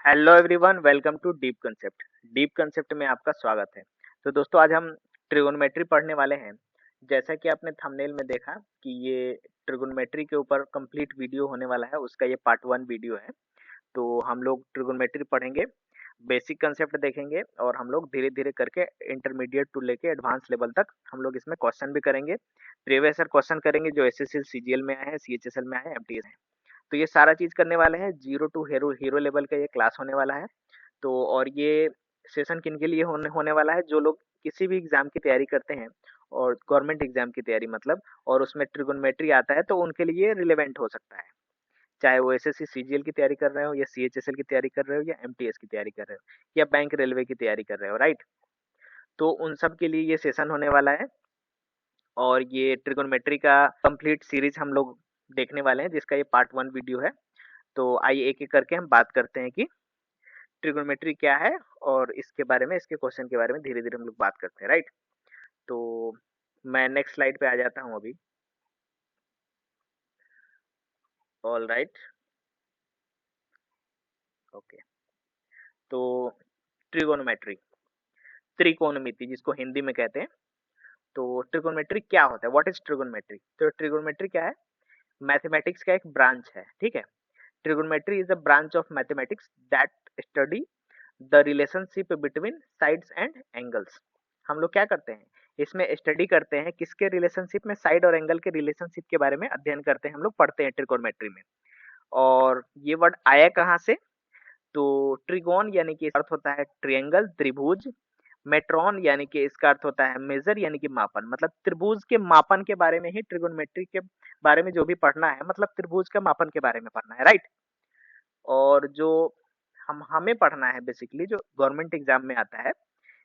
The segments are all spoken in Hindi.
Hello everyone, welcome to deep concept. Deep concept में आपका स्वागत है। तो दोस्तों, आज हम ट्रिगोनोमेट्री पढ़ने वाले हैं। जैसा कि आपने थंबनेल में देखा कि ये ट्रिगोनोमेट्री के ऊपर कंप्लीट वीडियो होने वाला है, उसका ये पार्ट 1 वीडियो है। तो हम लोग ट्रिगोनोमेट्री पढ़ेंगे, बेसिक कंसेप्ट देखेंगे और हम लोग धीरे धीरे करके इंटरमीडिएट टू लेके एडवांस लेवल तक हम लोग इसमें क्वेश्चन भी करेंगे। प्रीवियस ईयर क्वेश्चन करेंगे जो एसएससी सीजीएल में आए हैं, सीएचएसएल में आए हैं, एमटीएस हैं। तो ये सारा चीज करने वाले हैं। Zero to hero hero level का ये क्लास होने वाला है। तो और ये सेशन किन के लिए होने होने वाला है? जो लोग किसी भी एग्जाम की तैयारी करते हैं और गवर्नमेंट एग्जाम की तैयारी मतलब, और उसमें ट्रिगोनोमेट्री आता है तो उनके लिए रिलेवेंट हो सकता है। चाहे वो एसएससी सीजीएल की तैयारी कर रहे हो या सीएचएसएल की तैयारी कर रहे हो या एमटीएस की तैयारी कर रहे हो या बैंक रेलवे की तैयारी कर रहे हो, राइट? तो उन सब के लिए ये सेशन होने वाला है। और ये ट्रिगोनोमेट्री का कंप्लीट सीरीज हम लोग देखने वाले हैं, जिसका ये पार्ट 1 वीडियो है। तो आइए एक एक करके हम बात करते हैं कि ट्रिगोनोमेट्री क्या है और इसके बारे में, इसके क्वेश्चन के बारे में धीरे धीरे हम लोग बात करते हैं, राइट? तो मैं नेक्स्ट स्लाइड पे आ जाता हूँ अभी। All right, okay. तो ट्रिगोनोमेट्री, त्रिकोणमिति जिसको हिंदी में कहते हैं। तो ट्रिगोनोमेट्री क्या होता है? What is trigonometry? तो ट्रिगोनोमेट्री क्या है? मैथमेटिक्स का एक ब्रांच है, ठीक है। Trigonometry is a branch of mathematics that study the relationship between sides and angles. हम लोग क्या करते हैं इसमें? स्टडी करते हैं किसके रिलेशनशिप में? साइड और एंगल के रिलेशनशिप के बारे में अध्ययन करते हैं, हम लोग पढ़ते हैं ट्रिगोनोमेट्री में। और ये वर्ड आया कहाँ से? तो ट्रिगोन यानी कि अर्थ होता है ट्रिएंगल, त्रिभुज। मेट्रॉन यानी कि इसका अर्थ होता है मेजर यानी कि मापन, मतलब त्रिभुज के मापन के बारे में ही ट्रिगोनोमेट्री के बारे में जो भी पढ़ना है, मतलब त्रिभुज के मापन के बारे में पढ़ना है, राइट? और जो हमें पढ़ना है बेसिकली, जो गवर्नमेंट एग्जाम में आता है,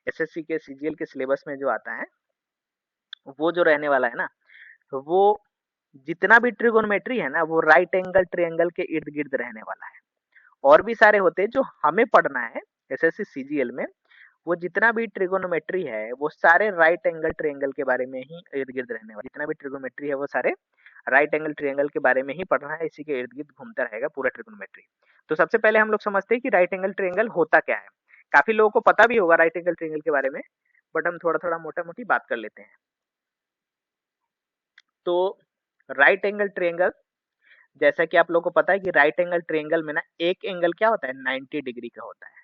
एसएससी के सीजीएल के सिलेबस में जो आता है, वो जो रहने वाला है ना, वो जितना भी ट्रिगोनोमेट्री है ना, वो राइट एंगल ट्रायंगल के इर्द गिर्द रहने वाला है। और भी सारे होते हैं जो हमें पढ़ना है एसएससी सीजीएल में। वो जितना भी ट्रिगोनोमेट्री है वो सारे राइट एंगल ट्रायंगल के बारे में ही इर्द गिर्द रहने वाला। जितना भी ट्रिगोनोमेट्री है वो सारे राइट एंगल ट्रायंगल के बारे में ही पढ़ना है, इसी के इर्द गिर्द घूमता रहेगा पूरा ट्रिगोनोमेट्री। तो सबसे पहले हम लोग समझते हैं कि राइट एंगल ट्रायंगल होता क्या है। काफी लोगों को पता भी होगा राइट एंगल ट्रायंगल के बारे में, बट हम थोड़ा थोड़ा मोटा मोटी बात कर लेते हैं। तो राइट एंगल ट्रायंगल, जैसा कि आप लोगों को पता है कि राइट एंगल ट्रायंगल में ना एक एंगल क्या होता है? 90 डिग्री का होता है।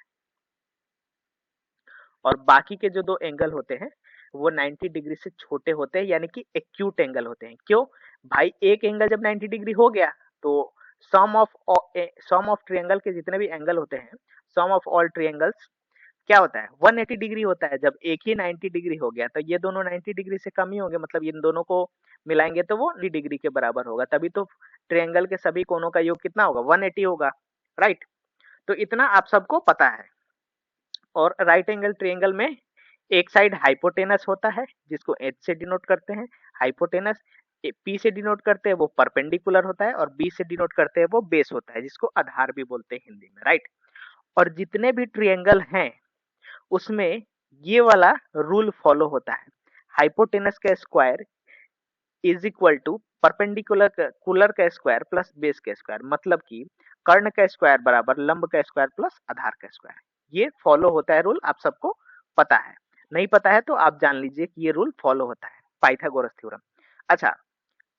और बाकी के जो दो एंगल होते हैं वो 90 डिग्री से छोटे होते हैं, यानी कि एक्यूट एंगल होते हैं। क्यों भाई? एक एंगल जब 90 डिग्री हो गया तो सम ऑफ ट्रायंगल के जितने भी एंगल होते हैं, सम ऑफ ऑल ट्रायंगल्स क्या होता है? 180 डिग्री होता है। जब एक ही 90 डिग्री हो गया तो ये दोनों 90 डिग्री से कम ही होंगे, मतलब इन दोनों को मिलाएंगे तो वो 90 डिग्री के बराबर होगा। तभी तो ट्रायंगल के सभी कोनों का योग कितना होगा? 180 होगा, राइट? तो इतना आप सबको पता है। और राइट एंगल ट्रायंगल में एक साइड हाइपोटेनस होता है जिसको एच से डिनोट करते हैं, हाइपोटेनस। पी से डिनोट करते हैं वो परपेंडिकुलर होता है, और बी से डिनोट करते हैं वो बेस होता है, जिसको आधार भी बोलते हैं हिंदी में, राइट? और जितने भी ट्रायंगल हैं उसमें ये वाला रूल फॉलो होता है। हाइपोटेनस का square is equal to perpendicular कुलर का स्क्वायर प्लस बेस का स्क्वायर, मतलब कि कर्ण का स्क्वायर बराबर लंब का स्क्वायर प्लस आधार का स्क्वायर। ये फॉलो होता है रूल, आप सबको पता है। नहीं पता है तो आप जान लीजिए कि ये रूल फॉलो होता है, पाइथागोरस थ्योरम। अच्छा,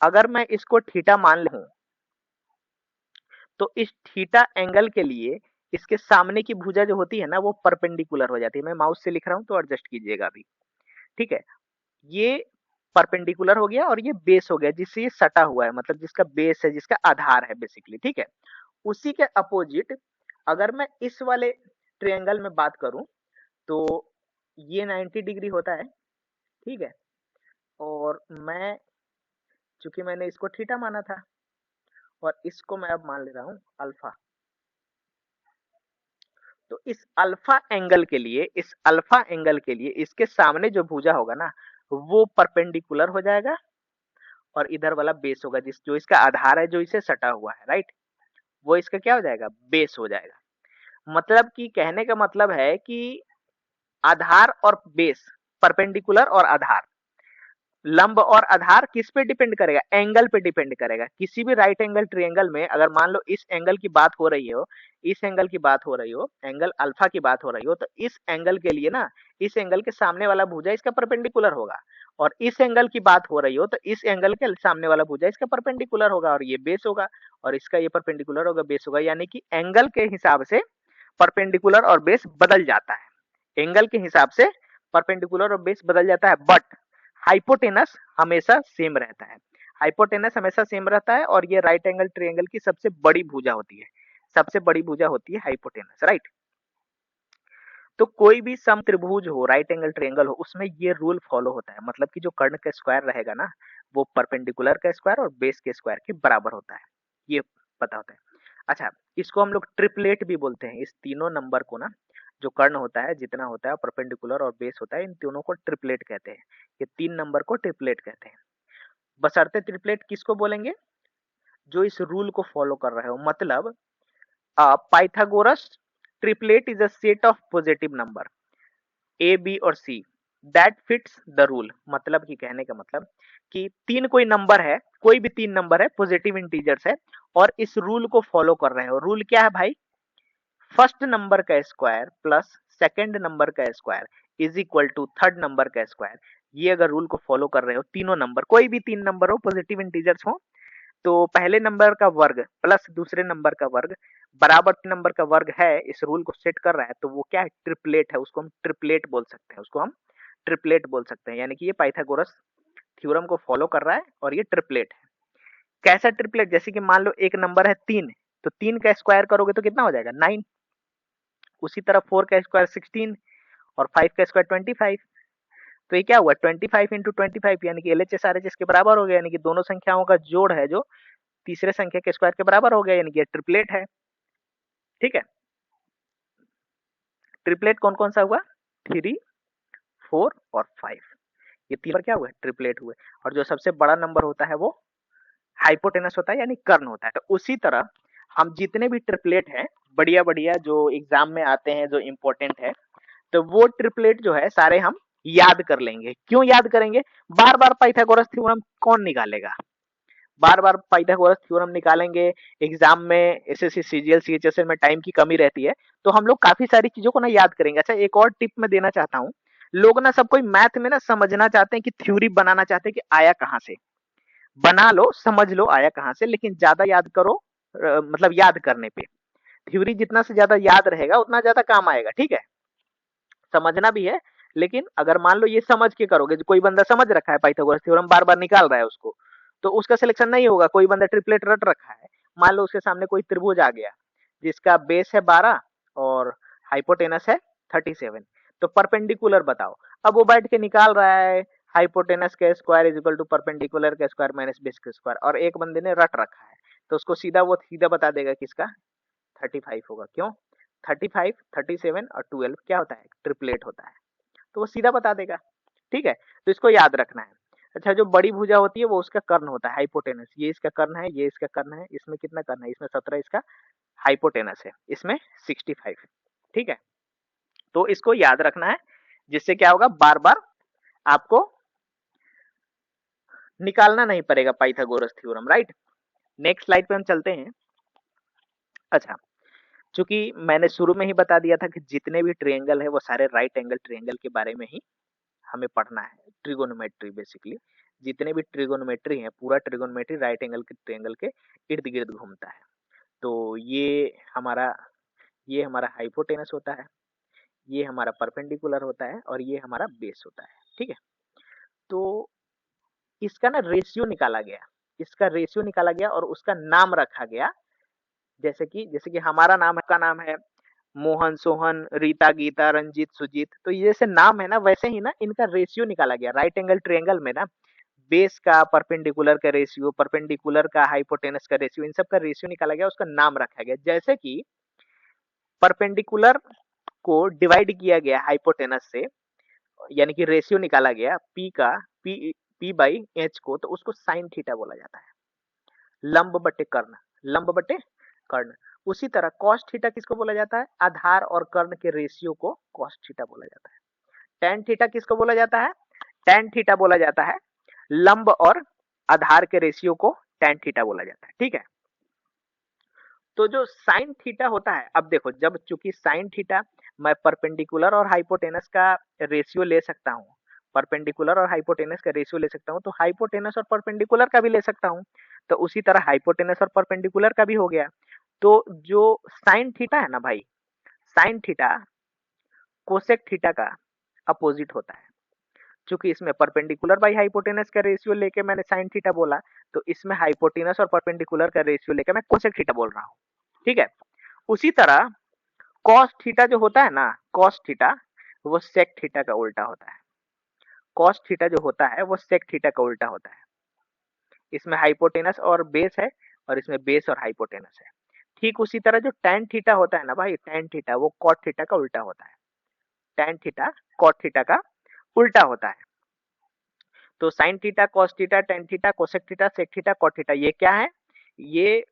अगर मैं इसको थीटा मान लूं तो इस थीटा एंगल के लिए इसके सामने की भुजा जो होती है ना वो परपेंडिकुलर हो जाती है। मैं माउस से लिख रहा हूं तो एडजस्ट कीजिएगा अभी, ठीक है? ये परपेंडिकुलर हो गया और ये बेस हो गया, जिससे ये सटा हुआ है, मतलब जिसका बेस है, जिसका आधार है बेसिकली, ठीक है? उसी के अपोजिट अगर मैं इस वाले ट्रायंगल में बात करूं तो ये 90 डिग्री होता है, ठीक है? और मैं, चूंकि मैंने इसको थीटा माना था और इसको मैं अब मान ले रहा हूं अल्फा, तो इस अल्फा एंगल के लिए, इस अल्फा एंगल के लिए इसके सामने जो भुजा होगा ना वो परपेंडिकुलर हो जाएगा, और इधर वाला बेस होगा, जिस जो इसका आधार है, जो इसे सटा हुआ है, राइट? वो इसका क्या हो जाएगा? बेस हो जाएगा। मतलब कि कहने का मतलब है कि आधार और बेस, परपेंडिकुलर और आधार, लंब और आधार किस पे डिपेंड करेगा? एंगल पे डिपेंड करेगा। किसी भी राइट एंगल ट्रायंगल में अगर मान लो इस एंगल की बात हो रही हो, इस एंगल की बात हो रही हो, एंगल अल्फा की बात हो रही हो, तो इस एंगल के लिए ना, इस एंगल के सामने वाला भुजा इसका परपेंडिकुलर होगा। और इस एंगल की बात हो रही हो तो इस एंगल के सामने वाला भुजा इसका परपेंडिकुलर होगा, और ये बेस होगा, और इसका ये परपेंडिकुलर होगा, बेस होगा। यानी कि एंगल के हिसाब से परपेंडिकुलर और बेस बदल जाता है। एंगल के हिसाब से परपेंडिकुलर और बेस बदल जाता है, बट हाइपोटेनस हमेशा सेम रहता है। हाइपोटेनस हमेशा सेम रहता है, और ये राइट एंगल ट्रायंगल की सबसे बड़ी भुजा होती है। सबसे बड़ी भुजा होती है हाइपोटेनस, राइट। तो कोई भी सम त्रिभुज हो, राइट एंगल ट्रायंगल हो, उसमें ये रूल फॉलो होता है। मतलब कि जो कर्ण का स्क्वायर रहेगा ना, वो परपेंडिकुलर का स्क्वायर और बेस के स्क्वायर के बराबर होता है, ये पता होता है। अच्छा, इसको हम लोग ट्रिपलेट भी बोलते हैं। इस तीनों नंबर को ना, जो कर्ण होता है, जितना होता है, परपेंडिकुलर और बेस होता है, इन तीनों को ट्रिपलेट कहते हैं। ये तीन नंबर को ट्रिपलेट कहते हैं। बशर्ते ट्रिपलेट किसको बोलेंगे? जो इस रूल को फॉलो कर रहे हो। मतलब Pythagoras triplet is a set of positive number a, b और c that fits the rule. मतलब कि कहने का मतलब कि तीन कोई नंबर है, कोई भी तीन नंबर है, पॉजिटिव इंटीजर्स है, और इस रूल को फॉलो कर रहे हो। रूल क्या है भाई? फर्स्ट नंबर का स्क्वायर प्लस सेकंड नंबर का square is equal to third number का स्क्वायर। ये अगर रूल को फॉलो कर रहे हो, तीनों नंबर, कोई भी तीन नंबर हो, पॉजिटिव इंटीजर्स हो, तो पहले नंबर का वर्ग प्लस दूसरे नंबर का वर्ग बराबर नंबर का वर्ग है, इस रूल को सेट कर रहा है, तो वो क्या है? ट्रिपलेट है। उसको हम ट्रिपलेट बोल सकते हैं, उसको हम ट्रिपलेट बोल सकते हैं। यानी कि ये पाइथागोरस थ्योरम को फॉलो कर रहा है, और ये ट्रिपलेट है। कैसा ट्रिपलेट? जैसे कि मान लो एक नंबर है 3, तो 3 का स्क्वायर करोगे तो कितना हो जाएगा? 9। उसी तरह 4 का स्क्वायर 16, और 5 का स्क्वायर 25। तो ये क्या हुआ? 25 इंटू 25, यानी कि एलएचएस आरएचएस के बराबर हो गया। यानी कि दोनों संख्याओं का जोड़ है जो तीसरे संख्या के स्क्वायर के बराबर हो गया, यानी कि ट्रिपलेट है। ठीक है। ट्रिपलेट कौन कौन सा हुआ? 3, 4 और 5। ये तीन पर क्या हुआ? ट्रिपलेट हुए। और जो सबसे बड़ा नंबर होता है वो हाइपोटेनस होता है, यानी कर्ण होता है। तो उसी तरह हम जितने भी ट्रिपलेट हैं, बढ़िया बढ़िया जो एग्जाम में आते हैं, जो इंपॉर्टेंट है, तो वो ट्रिपलेट जो है सारे हम याद कर लेंगे। क्यों याद करेंगे? बार बार पाइथागोरस थ्योरम कौन निकालेगा? बार बार पाइथागोरस थ्योरम निकालेंगे एग्जाम में, एसएससी सीजीएल सीएचएसएल में टाइम की कमी रहती है, तो हम लोग काफी सारी चीजों को ना याद करेंगे। अच्छा, एक और टिप मैं देना चाहता हूँ। लोग ना, सब कोई मैथ में ना समझना चाहते हैं, कि थ्योरी बनाना चाहते हैं कि आया कहाँ से। बना लो, समझ लो आया कहाँ से, लेकिन ज्यादा याद करो, मतलब याद करने पे। थ्योरी जितना से ज्यादा याद रहेगा उतना ज्यादा काम आएगा, ठीक है। समझना भी है, लेकिन अगर मान लो ये समझ के करोगे, जो कोई बंदा समझ रखा है पाइथागोरस थ्योरम, बार बार निकाल रहा है उसको, तो उसका सिलेक्शन नहीं होगा। कोई बंदा ट्रिपलेट रट रखा है, मान लो उसके सामने कोई त्रिभुज आ गया जिसका बेस है 12 और हाइपोटेनस है 37, तो परपेंडिकुलर बताओ। अब वो बैठ के निकाल रहा है, हाइपोटेनस का square is equal to perpendicular का स्क्वायर माइनस बेस का स्क्वायर, और एक बंदे ने रट रखा है, तो उसको सीधा वो सीधा बता देगा किसका 35 होगा। क्यों? 35, 37 और 12 क्या होता है? ट्रिपलेट होता है, तो वो सीधा बता देगा। ठीक है, तो इसको याद रखना है। अच्छा, जो बड़ी भुजा होती है वो उसका कर्ण होता है, हाइपोटेनस। ये इसका कर्ण है, ये इसका कर्ण है। इसमें कितना कर्ण है? इसमें 17 इसका हाइपोटेनस है, इसमें 65। ठीक है, तो इसको याद रखना है, जिससे क्या होगा? बार बार आपको निकालना नहीं पड़ेगा Pythagoras theorem, right. Next slide पे हम चलते हैं। अच्छा, चूंकि मैंने शुरू में ही बता दिया था कि जितने भी ट्रायंगल है वो सारे राइट एंगल ट्रायंगल के बारे में ही हमें पढ़ना है। ट्रिगोनोमेट्री बेसिकली, जितने भी ट्रिगोनोमेट्री है, पूरा ट्रिगोनोमेट्री राइट एंगल के ट्रायंगल के इर्द गिर्द घूमता है। तो ये हमारा हाइपोटेनस होता है, ये हमारा परपेंडिकुलर होता है, और ये हमारा बेस होता है। ठीक है, तो इसका ना रेशियो निकाला गया, इसका रेशियो निकाला गया और उसका नाम रखा गया। जैसे कि हमारा नाम का नाम है मोहन, सोहन, रीता, गीता, रंजीत, सुजीत। तो ये जैसे नाम है ना, वैसे ही ना इनका रेशियो निकाला गया। राइट एंगल ट्रायंगल में ना, बेस का परपेंडिकुलर का रेशियो, परपेंडिकुलर का हाइपोटेनस का रेशियो, इन सब का रेशियो निकाला गया, उसका नाम रखा गया। जैसे कि परपेंडिकुलर को डिवाइड किया गया हाइपोटेनस से, यानी कि रेशियो निकाला गया पी का, पी बाई एच को, तो उसको साइन थीटा बोला जाता है। लंब बटे कर्ण, लंब बटे कर्ण। उसी तरह कॉस थीटा किसको बोला जाता है? आधार और कर्ण के रेशियो को कॉस थीटा बोला जाता है। टेन थीटा किसको बोला जाता है? टेन थीटा बोला जाता है लंब और आधार के रेशियो को tan थीटा बोला जाता है, ठीक है। तो जो sin थीटा होता है, अब देखो जब चूंकि sin थीटा मैं परपेंडिकुलर और हाइपोटेनस का रेशियो ले सकता हूँ, परपेंडिकुलर और हाइपोटेनस का रेशियो ले सकता हूँ, तो हाइपोटेनस और परपेंडिकुलर का भी ले सकता हूँ। तो उसी तरह हाइपोटेनस और परपेंडिकुलर का भी हो गया। तो जो sin थीटा है ना भाई, sin थीटा कोसेक थीटा का अपोजिट होता है। चूंकि इसमें परपेंडिकुलर बाई हाइपोटेनस का रेशियो लेके मैंने sin थीटा बोला, तो इसमें हाइपोटेनस और परपेंडिकुलर का रेशियो लेके मैं कोसेक थीटा बोल रहा हूँ, ठीक है। उसी तरह cos थीटा जो होता है ना, cos थीटा वो sec थीटा का उल्टा होता है। cos थीटा जो होता है वो sec थीटा का उल्टा होता है। इसमें हाइपोटेनस और बेस है और इसमें बेस और हाइपोटेनस है। ठीक उसी तरह जो tan थीटा होता है ना भाई, tan थीटा वो cot थीटा का उल्टा होता है। tan थीटा cot थीटा का उल्टा होता है। तो sin theta, cos theta, tan theta, cosec theta, sec theta, cot theta, ये क्या है? ये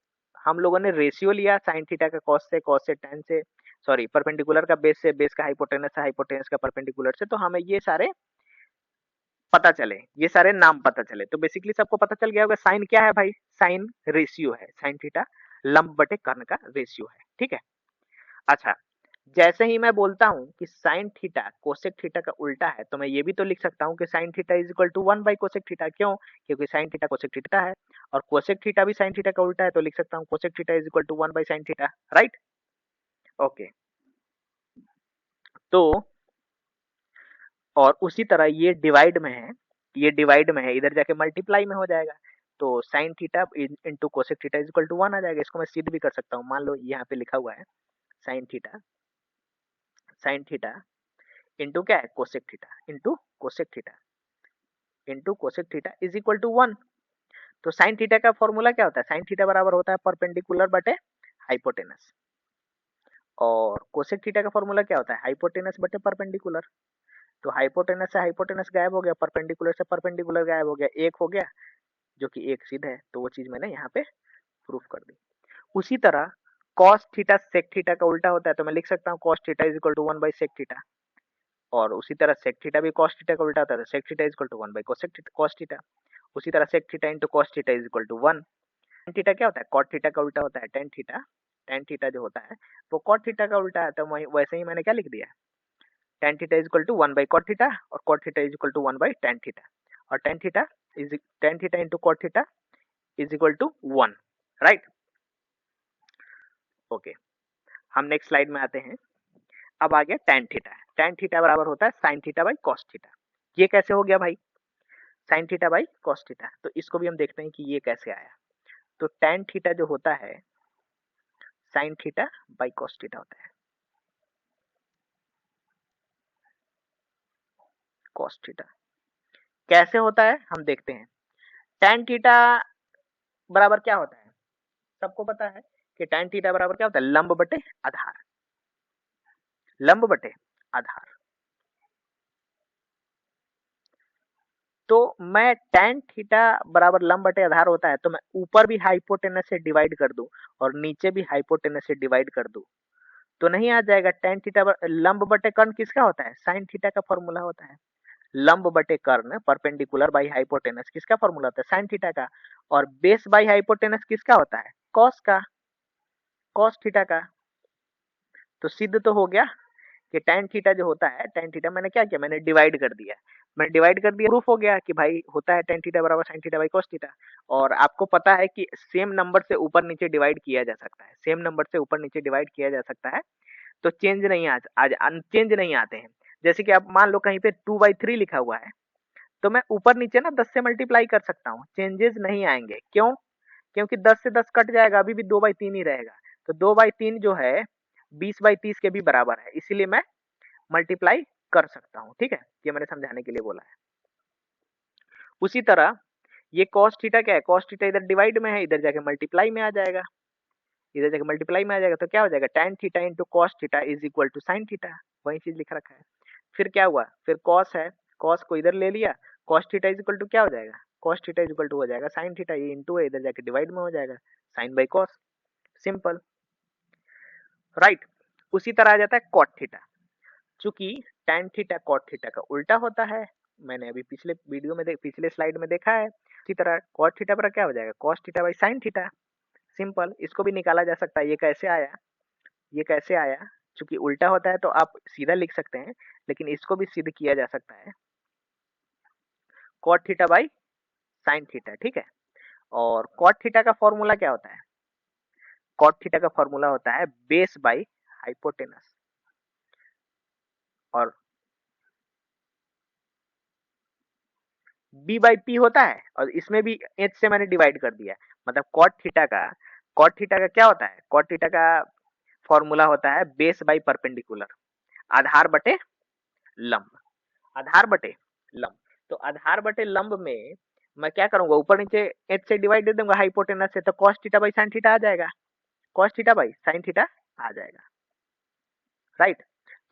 हम लोगों ने रेशियो लिया sin थीटा का cos से tan से, सॉरी परपेंडिकुलर का बेस से, बेस का हाइपोटेनस से, हाइपोटेनस का परपेंडिकुलर से, तो हमें ये सारे पता चले, ये सारे नाम पता चले। तो बेसिकली सबको पता चल गया होगा साइन क्या है भाई, साइन रेशियो है, साइन थीटा लंब बटे कर्ण का रेशियो है, ठीक है। अच्छा, जैसे ही मैं बोलता हूं कि साइन थीटा कोसेक थीटा का उल्टा है, तो मैं ये भी तो लिख सकता हूं कि sine theta is equal to 1 by cosec theta. क्यों? क्योंकि साइन थीटा कोसेक थीटा है और कोसेक थीटा भी साइन थीटा का उल्टा है, तो लिख सकता हूं cosec theta is equal to 1 by sine theta, right. Okay, तो और उसी तरह ये डिवाइड में है, ये डिवाइड में है, इधर जाके मल्टीप्लाई में हो जाएगा। तो sine theta into cosec theta is equal to 1 आ जाएगा। इसको मैं सिद्ध भी कर सकता हूँ। मान लो यहाँ पे लिखा हुआ है sine theta, sine theta into क्या है, cosec theta, into cosec theta, into cosec theta is equal to 1। तो साइन थीटा का फॉर्मूला क्या होता है, साइन थीटा बराबर होता है परपेंडिकुलर बटे हाइपोटेनस, और कोसेक थीटा का फॉर्मूला क्या होता है, हाइपोटेनस बटे परपेंडिकुलर। तो हाइपोटेनस से हाइपोटेनस गायब हो गया, परपेंडिकुलर से परपेंडिकुलर गायब हो गया, एक हो गया जो कि एक सिद्ध है। तो वो चीज मैंने यहाँ पे प्रूफ कर दी। उसी तरह cos थीटा sec थीटा का उल्टा होता है, तो मैं लिख सकता हूँ cos theta is equal to 1 by sec theta, और उसी तरह sec थीटा भी cos थीटा का उल्टा होता है, तो sec theta is equal to 1 by cos theta. उसी तरह sec theta into cos theta is equal to 1। tan theta क्या होता है, cot थीटा का उल्टा होता है tan थीटा, tan थीटा जो होता है वो cot थीटा का उल्टा है। तो वैसे ही मैंने क्या लिख दिया, tan theta is equal to 1 by cot theta, और cot theta is equal to 1 by tan theta, और tan theta into cot theta is equal to 1, right. Okay, हम नेक्स्ट स्लाइड में आते हैं। अब आ गया tan थीटा। tan थीटा बराबर होता है sin theta by cos theta. ये कैसे हो गया भाई, sin theta by cos theta. तो इसको भी हम देखते हैं कि ये कैसे आया। तो tan थीटा जो होता है sin theta by cos theta होता है, cos थीटा कैसे होता है हम देखते हैं। tan थीटा बराबर क्या होता है, सबको पता है कि tan थीटा बराबर क्या होता है, लंब बटे आधार, लंब बटे आधार। तो मैं tan थीटा बराबर लंब बटे आधार होता है, तो मैं ऊपर भी हाइपोटेनस से डिवाइड कर दूं और नीचे भी हाइपोटेनस से डिवाइड कर दूं, तो नहीं आ जाएगा। tan थीटा लंब बटे कर्ण किसका होता है, sin थीटा का फॉर्मूला होता है। लंब बटे कर्ण परपेंडिकुलर बाई हाइपोटेनस किसका फॉर्मूला होता है, sin थीटा का। और बेस बाई हाइपोटेनस किसका होता है, cos का, cos थीटा का। तो सिद्ध तो हो गया कि tan थीटा जो होता है, tan थीटा मैंने क्या किया, मैंने डिवाइड कर दिया, मैंने डिवाइड कर दिया, प्रूफ हो गया कि भाई होता है tan थीटा बराबर sin theta by cos theta. और आपको पता है कि सेम नंबर से ऊपर नीचे डिवाइड किया जा सकता है, सेम नंबर से ऊपर नीचे डिवाइड किया जा सकता है, तो चेंज नहीं आज चेंज नहीं आते हैं। जैसे कि आप मान लो कहीं पे 2/3 लिखा हुआ है, तो मैं ऊपर नीचे ना 10 से मल्टीप्लाई कर सकता हूँ, चेंजेस नहीं आएंगे। क्यों? क्योंकि 10 से 10 कट जाएगा, अभी भी 2/3 ही रहेगा। तो 2/3 जो है 20/30 के भी बराबर है, इसीलिए मैं मल्टीप्लाई कर सकता हूँ, ठीक है। ये मैंने समझाने के लिए बोला है। उसी तरह ये cos थीटा क्या है, cos थीटा इधर डिवाइड में है, इधर जाके मल्टीप्लाई में आ जाएगा, इधर जाके मल्टीप्लाई में आ जाएगा, तो क्या हो जाएगा, tan theta into cos theta is equal to sin theta, वही चीज लिख रखा है। फिर क्या हुआ, फिर cos है, cos को इधर ले लिया, cos theta is equal to क्या हो जाएगा, cos theta is equal to हो जाएगा sin थीटा, ये इंटू है, इधर जाके डिवाइड में हो जाएगा, sin by cos, simple, right. उसी तरह आ जाता है cot थीटा। चूंकि tan थीटा cot थीटा का उल्टा होता है, मैंने अभी पिछले वीडियो में पिछले स्लाइड में देखा है। इसी तरह cos थीटा पर क्या हो जाएगा, cos theta by sin theta. Simple, इसको भी निकाला जा सकता है। ये कैसे आया, ये कैसे आया, चूंकि उल्टा होता है तो आप सीधा लिख सकते हैं, लेकिन इसको भी सिद्ध किया जा सकता है, cot theta by sin theta. ठीक है, और cot थीटा का फॉर्मूला क्या होता है, cot थीटा का फॉर्मूला होता है बेस बाई हाइपोटेनस, और b बाई p होता है, और इसमें भी h से मैंने डिवाइड कर दिया। मतलब cot थीटा का क्या होता है, cot थीटा का फॉर्मूला होता है बेस बाई परपेंडिकुलर, आधार बटे लंब, आधार बटे लंब। तो आधार बटे लंब में मैं क्या करूंगा, ऊपर नीचे h से डिवाइड दे दूंगा हाइपोटेनस से, तो cos theta by sin theta आ जाएगा, cos theta by sin theta आ जाएगा, राइट।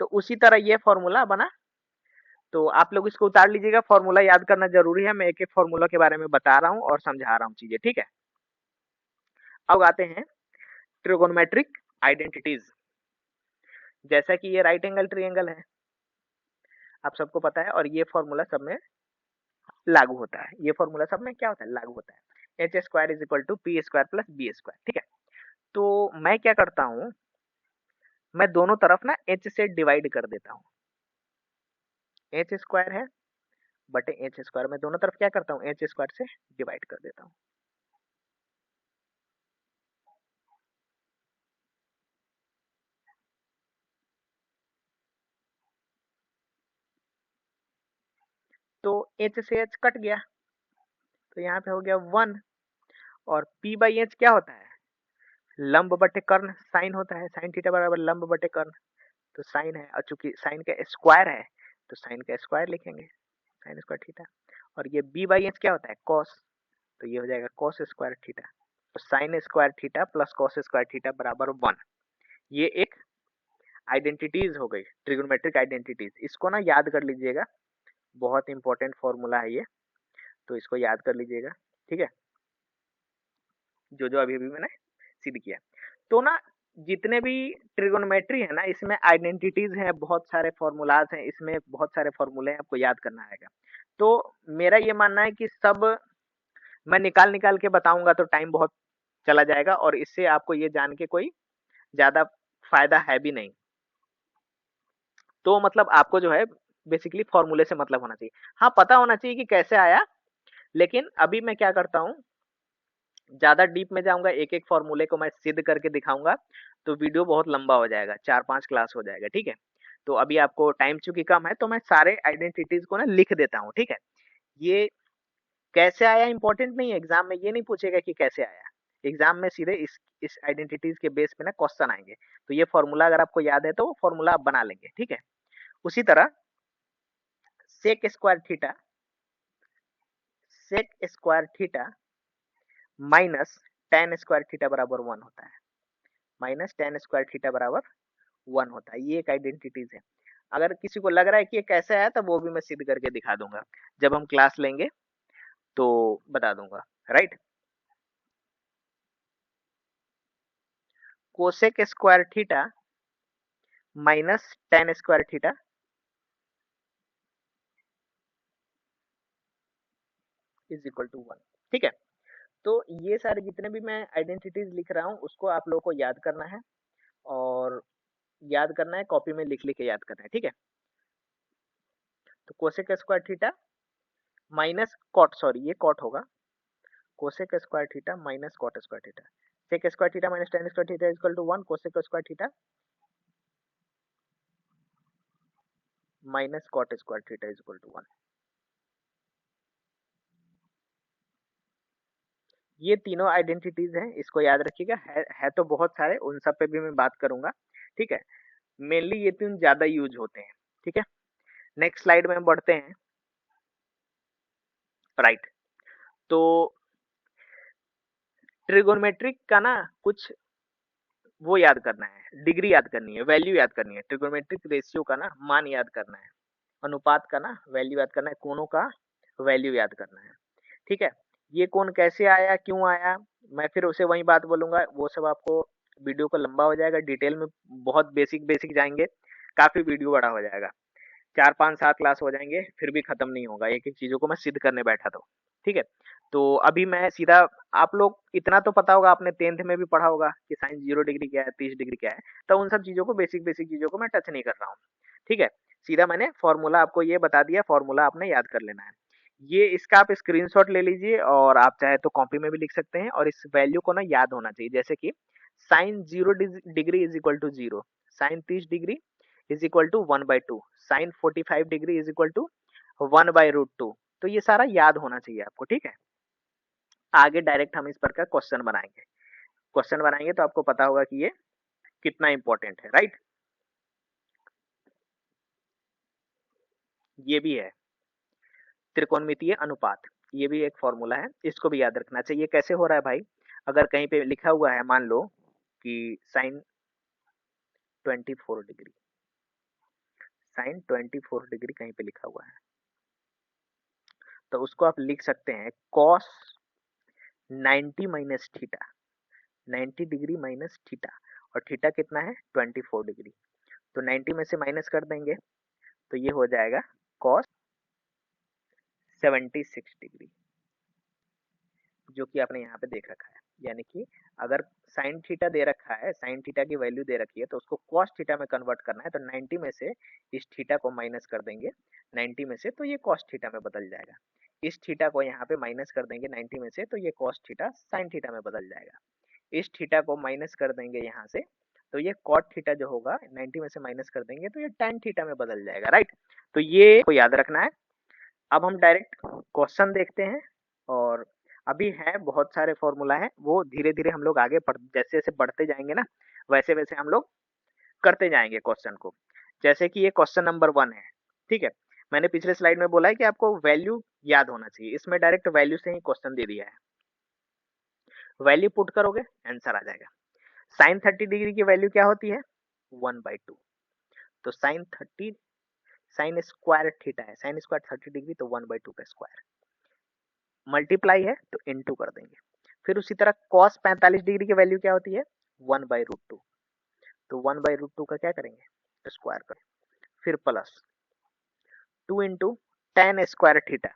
तो उसी तरह ये फॉर्मूला बना, तो आप लोग इसको उतार लीजिएगा, फॉर्मूला याद करना जरूरी है। मैं एक एक फॉर्मूला के बारे में बता रहा हूँ और समझा रहा हूँ चीजें, ठीक है। अब आते हैं ट्रिगोनोमेट्रिक आइडेंटिटीज। जैसा कि ये राइट एंगल ट्रायंगल है, आप सबको पता है, और ये फॉर्मूला सब में लागू होता है। ये फॉर्मूला सब में क्या होता है, लागू होता है। H square is equal to P square plus B square, ठीक है। तो मैं क्या करता हूँ, मैं दोनों तरफ ना एच से डिवाइड कर देता हूँ। एच स्क्वायर है बटे एच स्क्वायर, मैं दोनों तरफ क्या करता हूँ, एच स्क्वायर से डिवाइड कर देता हूँ। तो एच से एच कट गया, तो यहाँ पे हो गया 1, और p बाई एच क्या होता है, लंब बटे कर्ण, साइन होता है, साइन थीटा बराबर लंब बटे कर्ण, तो साइन है, और चूंकि साइन का स्क्वायर है तो साइन का स्क्वायर लिखेंगे, साइन स्क्वायर थीटा। और ये b बाई एच क्या होता है, कॉस, तो ये हो जाएगा कॉस स्क्वायर थीटा। तो sign square theta plus cos square theta बराबर 1। ये एक आइडेंटिटीज हो गई, ट्रिगोनोमेट्रिक आइडेंटिटीज। इसको ना याद कर लीजिएगा, बहुत इंपॉर्टेंट फॉर्मूला है ये, तो इसको याद कर लीजिएगा, ठीक है, जो जो अभी अभी मैंने सिद्ध किया। तो ना जितने भी ट्रिगोनोमेट्री है ना, इसमें आइडेंटिटीज हैं, बहुत सारे फॉर्मूलाज हैं, इसमें बहुत सारे फॉर्मूले हैं, आपको याद करना आएगा। तो मेरा ये मानना है कि सब मैं निकाल निकाल के बताऊंगा तो टाइम बहुत चला जाएगा, और इससे आपको ये जान के कोई ज्यादा फायदा है भी नहीं। तो मतलब आपको जो है बेसिकली फॉर्मूले से मतलब होना चाहिए, हाँ पता होना चाहिए कि कैसे आया। लेकिन अभी मैं क्या करता हूँ, ज्यादा डीप में जाऊंगा, एक एक फॉर्मूले को मैं सिद्ध करके दिखाऊंगा, तो वीडियो बहुत लंबा हो जाएगा, 4-5 क्लास हो जाएगा, ठीक है। तो अभी आपको टाइम चूंकि कम है, तो मैं सारे आइडेंटिटीज को ना लिख देता हूँ, ठीक है। ये कैसे आया इंपॉर्टेंट नहीं है, एग्जाम में ये नहीं पूछेगा कि कैसे आया, एग्जाम में सीधे इस आइडेंटिटीज के बेस पे ना क्वेश्चन आएंगे। तो ये फॉर्मूला अगर आपको याद है तो फॉर्मूला आप बना लेंगे, ठीक है। उसी तरह sec square theta, sec square theta minus tan square theta बराबर 1 होता है, माइनस टेन स्क्वायर थीटा बराबर 1 होता है। ये एक आइडेंटिटीज है। अगर किसी को लग रहा है कि ये कैसे आया, तब वो भी मैं सिद्ध करके दिखा दूंगा, जब हम क्लास लेंगे तो बता दूंगा, right. Cosec square theta minus tan square theta is equal to 1, ठीक है। तो ये सारे जितने भी मैं आइडेंटिटीज लिख रहा हूँ, उसको आप लोगों को याद करना है, और याद करना है, कॉपी में लिख लिख के याद करना है, ठीक है। तो cosec square theta minus cot, sorry ये कॉट होगा, cosec square theta minus cot square theta, sec square theta minus tan square theta equal to 1, cosec square theta minus cot square theta equal to 1। ये तीनों आइडेंटिटीज हैं, इसको याद रखिएगा। है तो बहुत सारे, उन सब पे भी मैं बात करूंगा, ठीक है। मेनली ये तीन ज्यादा यूज होते हैं, ठीक है। नेक्स्ट स्लाइड में हम बढ़ते हैं, राइट। तो ट्रिगोनोमेट्रिक का ना कुछ वो याद करना है, डिग्री याद करनी है, वैल्यू याद करनी है, ट्रिगोनोमेट्रिक रेशियो का ना मान याद करना है, अनुपात का ना वैल्यू याद करना है, कोणों का वैल्यू याद करना है, ठीक है। ये कोण कैसे आया, क्यों आया, मैं फिर उसे वही बात बोलूंगा, वो सब आपको वीडियो को लंबा हो जाएगा, डिटेल में बहुत बेसिक बेसिक जाएंगे, काफी वीडियो बड़ा हो जाएगा। 4 5 7 क्लास हो जाएंगे फिर भी खत्म नहीं होगा एक एक चीजों को मैं सिद्ध करने बैठा तो। ठीक है, तो अभी मैं सीधा, आप लोग इतना तो पता होगा, आपने 10th में भी पढ़ा होगा कि साइन 0 डिग्री क्या है, 30 डिग्री क्या है, तो उन सब चीजों को, बेसिक बेसिक चीजों को मैं टच नहीं कर रहा हूँ। ठीक है, सीधा मैंने फॉर्मूला आपको ये बता दिया, फॉर्मूला आपने याद कर लेना है। ये इसका आप स्क्रीनशॉट ले लीजिए और आप चाहे तो कॉपी में भी लिख सकते हैं, और इस वैल्यू को ना याद होना चाहिए, जैसे कि sine 0 degree is equal to 0, sine 30 degree is equal to 1/2, sine 45 degree is equal to 1/√2। तो ये सारा याद होना चाहिए आपको। ठीक है, आगे डायरेक्ट हम इस पर का क्वेश्चन बनाएंगे, क्वेश्चन बनाएंगे तो आपको पता होगा कि ये कितना इंपॉर्टेंट है, राइट। ये भी है त्रिकोणमितीय अनुपात, ये भी एक फॉर्मूला है, इसको भी याद रखना चाहिए। कैसे हो रहा है भाई, अगर कहीं पे लिखा हुआ है, मान लो कि साइन 24 डिग्री, साइन 24 डिग्री कहीं पे लिखा हुआ है, तो उसको आप लिख सकते हैं cos 90 minus theta, 90 degree minus theta, और थीटा कितना है 24 डिग्री, तो 90 में से माइनस कर देंगे तो ये हो जाएगा कॉस 76 डिग्री, जो कि आपने यहाँ पे देख रखा है। यानी कि अगर साइन थीटा दे रखा है, साइन थीटा की वैल्यू दे रखी है, तो उसको कॉस थीटा में कन्वर्ट करना है, तो 90 में से इस थीटा को माइनस कर देंगे 90 में से, तो ये कॉस थीटा में बदल जाएगा। इस थीटा को यहाँ पे माइनस कर देंगे 90 में से, तो ये कॉस थीटा साइन थीटा में बदल जाएगा। इस थीटा को माइनस कर देंगे यहाँ से, तो ये कॉट थीटा जो होगा 90 में से माइनस कर देंगे तो ये tan थीटा में बदल जाएगा, राइट। तो ये को याद रखना है। अब हम डायरेक्ट क्वेश्चन देखते हैं, और अभी है बहुत सारे फॉर्मूला है, वो धीरे धीरे हम लोग आगे जैसे जैसे बढ़ते जाएंगे ना, वैसे वैसे हम लोग करते जाएंगे क्वेश्चन को। जैसे कि ये क्वेश्चन नंबर 1 है। ठीक है, मैंने पिछले स्लाइड में बोला है कि आपको वैल्यू याद होना चाहिए, इसमें डायरेक्ट वैल्यू से ही क्वेश्चन दे दिया है, वैल्यू पुट करोगे आंसर आ जाएगा। साइन 30 डिग्री की वैल्यू क्या होती है 1/2, तो साइन 30, साइन स्क्वायर थीटा है, साइन स्क्वायर 30 डिग्री, तो 1/2 का स्क्वायर, मल्टीप्लाई है तो इनटू कर देंगे। फिर उसी तरह कॉस 45 डिग्री की वैल्यू क्या होती है 1/√2, तो 1/√2 का क्या करेंगे स्क्वायर करें, फिर plus 2 into ten square theta,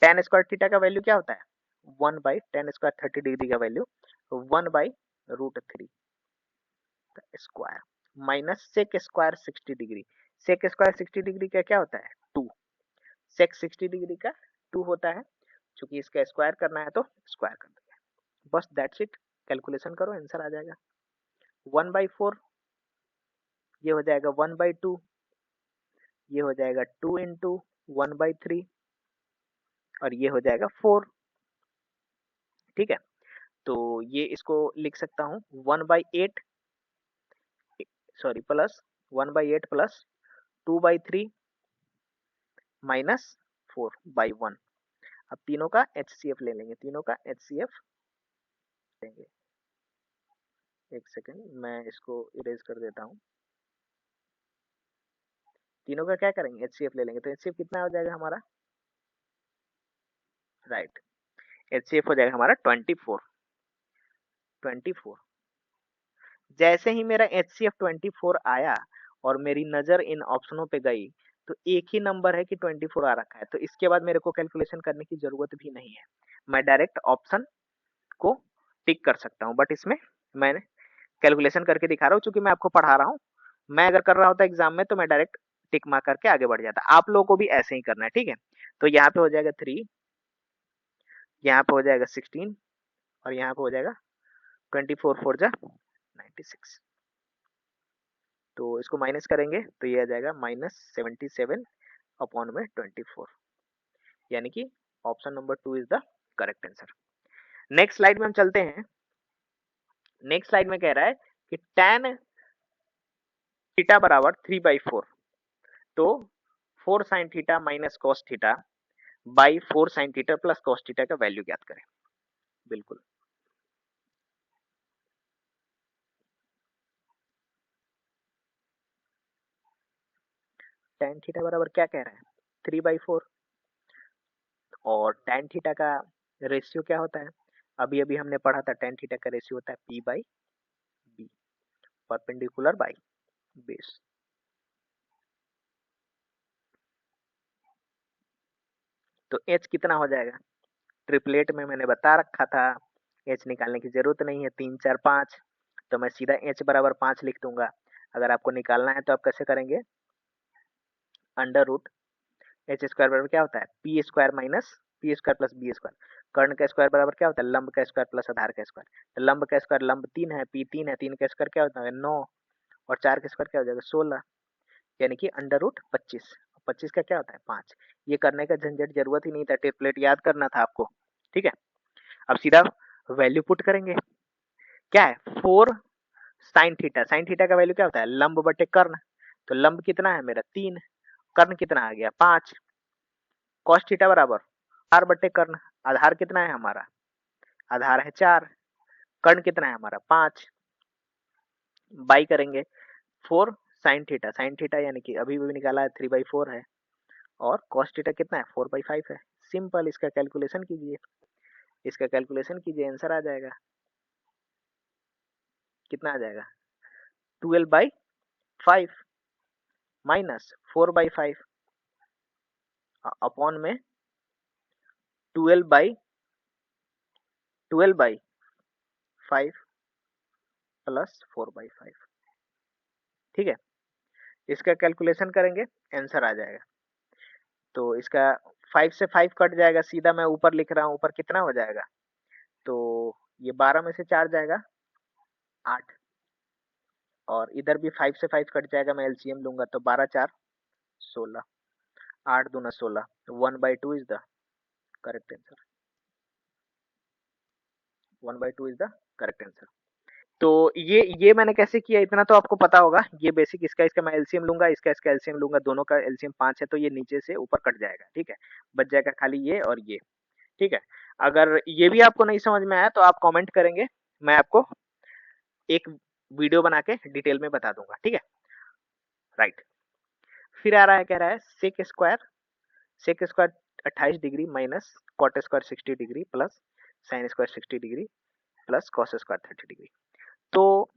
ten square theta का वैल्यू क्या होता है 1/10 स्क्वायर 30 डिग्री का वैल्यू 1/√3 का square, minus sec square 60 degree, sec square 60 degree का क्या होता है 2, सेक 60 डिग्री का 2 होता है, चूंकि इसका स्क्वायर करना है तो स्क्वायर कर देंगे, बस दैट्स इट। कैलकुलेशन करो आंसर आ जाएगा 1/4, ये हो जाएगा 1/2, ये हो जाएगा 2 इंटू 1/3, और ये हो जाएगा 4। ठीक है, तो ये इसको लिख सकता हूँ 1/8, सॉरी प्लस 1/8 प्लस 2/3 माइनस 4/1। अब तीनों का HCF ले लेंगे, तीनों का HCF लेंगे। एक सेकेंड मैं इसको इरेज कर देता हूँ, तीनों का क्या करेंगे HCF ले लेंगे, तो HCF कितना हो जाएगा हमारा, राइट, HCF हो जाएगा हमारा 24। जैसे ही मेरा HCF 24 आया और मेरी नजर इन ऑप्शनों पे गई, तो एक ही नंबर है कि 24 आ रखा है, तो इसके बाद मेरे को कैलकुलेशन करने की जरूरत भी नहीं है, मैं डायरेक्ट ऑप्शन को टिक कर सकता हूँ। बट इसमें मैंने कैलकुलेशन करके दिखा रहा हूँ, चूंकि मैं आपको पढ़ा रहा हूँ। मैं अगर कर रहा होता एग्जाम में तो मैं डायरेक्ट टिक मार करके आगे बढ़ जाता, आप लोगों को भी ऐसे ही करना है। ठीक है, तो यहाँ पे हो जाएगा 3, यहाँ पे हो जाएगा 16, और यहाँ पे हो जाएगा 24 4 जा 96, तो इसको माइनस करेंगे तो ये आ जाएगा -77 अपॉन में 24, यानी कि option number 2 is the correct answer. Next slide में हम चलते हैं। नेक्स्ट स्लाइड में कह रहा है कि tan थीटा बराबर 3/4, तो 4 sine theta minus cos theta by 4 sine theta plus cos theta का वैल्यू ज्ञात करें। बिल्कुल, tan थीटा बराबर क्या कह रहा है 3/4, और tan थीटा का रेशियो क्या होता है, अभी अभी हमने पढ़ा था tan थीटा का रेशियो होता है P/B, परपेंडिकुलर बाई बेस। तो एच कितना हो जाएगा, ट्रिपलेट में मैंने बता रखा था एच निकालने की जरूरत नहीं है, 3 4 5, तो मैं सीधा एच बराबर 5 लिख दूंगा। अगर आपको निकालना है तो आप कैसे करेंगे, अंडर रूट एच स्क्वायर बराबर क्या होता है, p square minus p square plus B square. कर्ण का स्क्वायर बराबर क्या होता है, लंब का स्क्वायर प्लस आधार का स्क्वायर। तो लंब का स्क्वायर, लंब 3 है, पी 3 है, 3 का स्क्वायर क्या होता है 9, और 4 का स्क्वायर क्या हो जाएगा 16, यानी कि अंडर रूट 25। 25 का क्या होता है 5। ये करने का झंझट जरूरत ही नहीं था, ट्रिपलेट याद करना था आपको। ठीक है, अब सीधा वैल्यू पुट करेंगे। क्या है 4 साइन थीटा, साइन थीटा का वैल्यू क्या होता है लंब बटे कर्ण। तो लंब कितना है मेरा 3, कर्ण कितना आ गया 5, कॉस थीटा बराबर 4 बटे कर्ण। आधार कितना है हमारा, आधार है 4, कर्ण कितना है हमारा 5, बाई करेंगे 4 साइन थीटा, साइन थीटा यानी कि अभी भी निकाला है 3/4 है, और कॉस थीटा कितना है 4/5 है। सिंपल, इसका कैलकुलेशन कीजिए, इसका कैलकुलेशन कीजिए, आंसर आ जाएगा। कितना आ जाएगा 12/5 माइनस 4/5 अपॉन में 12/5 प्लस 4/5। ठीक है, इसका कैलकुलेशन करेंगे, आंसर आ जाएगा। तो इसका 5 से 5 कट जाएगा, सीधा मैं ऊपर लिख रहा हूँ, ऊपर कितना हो जाएगा, तो ये 12 में से 4 जाएगा 8, और इधर भी 5 से 5 कट जाएगा, मैं एलसीएम लूंगा, तो 12 4 16, 8 दूना 16, 1/2 is the correct answer, 1/2 is the correct answer. तो ये मैंने कैसे किया इतना तो आपको पता होगा, ये बेसिक, इसका मैं एलसीएम लूंगा, इसका एलसीएम लूंगा, दोनों का एलसीएम 5 है, तो ये नीचे से ऊपर कट जाएगा। ठीक है, बच जाएगा खाली ये और ये। ठीक है, अगर ये भी आपको नहीं समझ में आया तो आप कमेंट करेंगे, मैं आपको एक वीडियो बना के डिटेल में बता दूंगा। ठीक है, राइट। फिर आ रहा है, कह रहा है sec square, sec square 28 degree minus cot square 60 degree plus sine square 60 degree plus cos square 30 degree. तो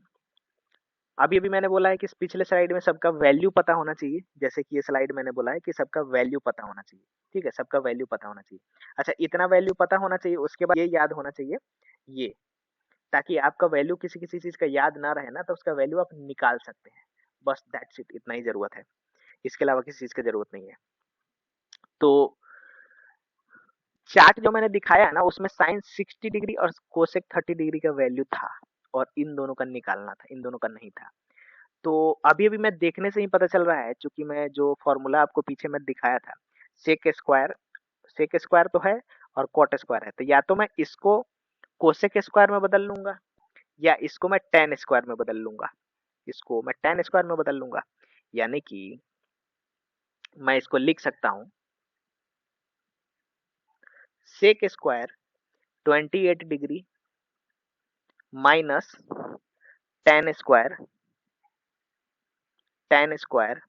अभी अभी मैंने बोला है कि पिछले स्लाइड में सबका वैल्यू पता होना चाहिए, जैसे कि ये स्लाइड मैंने बोला है कि सबका वैल्यू पता होना चाहिए। ठीक है, सबका वैल्यू पता होना चाहिए। अच्छा, इतना वैल्यू पता होना चाहिए, उसके बाद ये याद होना चाहिए ये, ताकि आपका वैल्यू किसी किसी चीज का याद ना रहे ना, तो उसका वैल्यू आप निकाल सकते हैं। बस दैट्स इट, इतना ही जरूरत है, इसके अलावा किसी चीज की जरूरत नहीं है। तो चार्ट जो मैंने दिखाया है ना, उसमें साइन 60 डिग्री और कोसेक 30 डिग्री का वैल्यू था, और इन दोनों का निकालना था, इन दोनों का नहीं था। तो अभी अभी मैं देखने से ही पता चल रहा है, क्योंकि मैं जो फॉर्मूला आपको पीछे में दिखाया था, सेक स्क्वायर, सेक स्क्वायर तो है और कॉट स्क्वायर है, तो या तो मैं इसको कोसेक स्क्वायर में बदल लूंगा, या इसको मैं टेन स्क्वायर में बदल लूंगा, इसको मैं टेन स्क्वायर में बदल लूंगा। यानी कि मैं इसको लिख सकता हूं sec square 28 degree minus tan square, tan square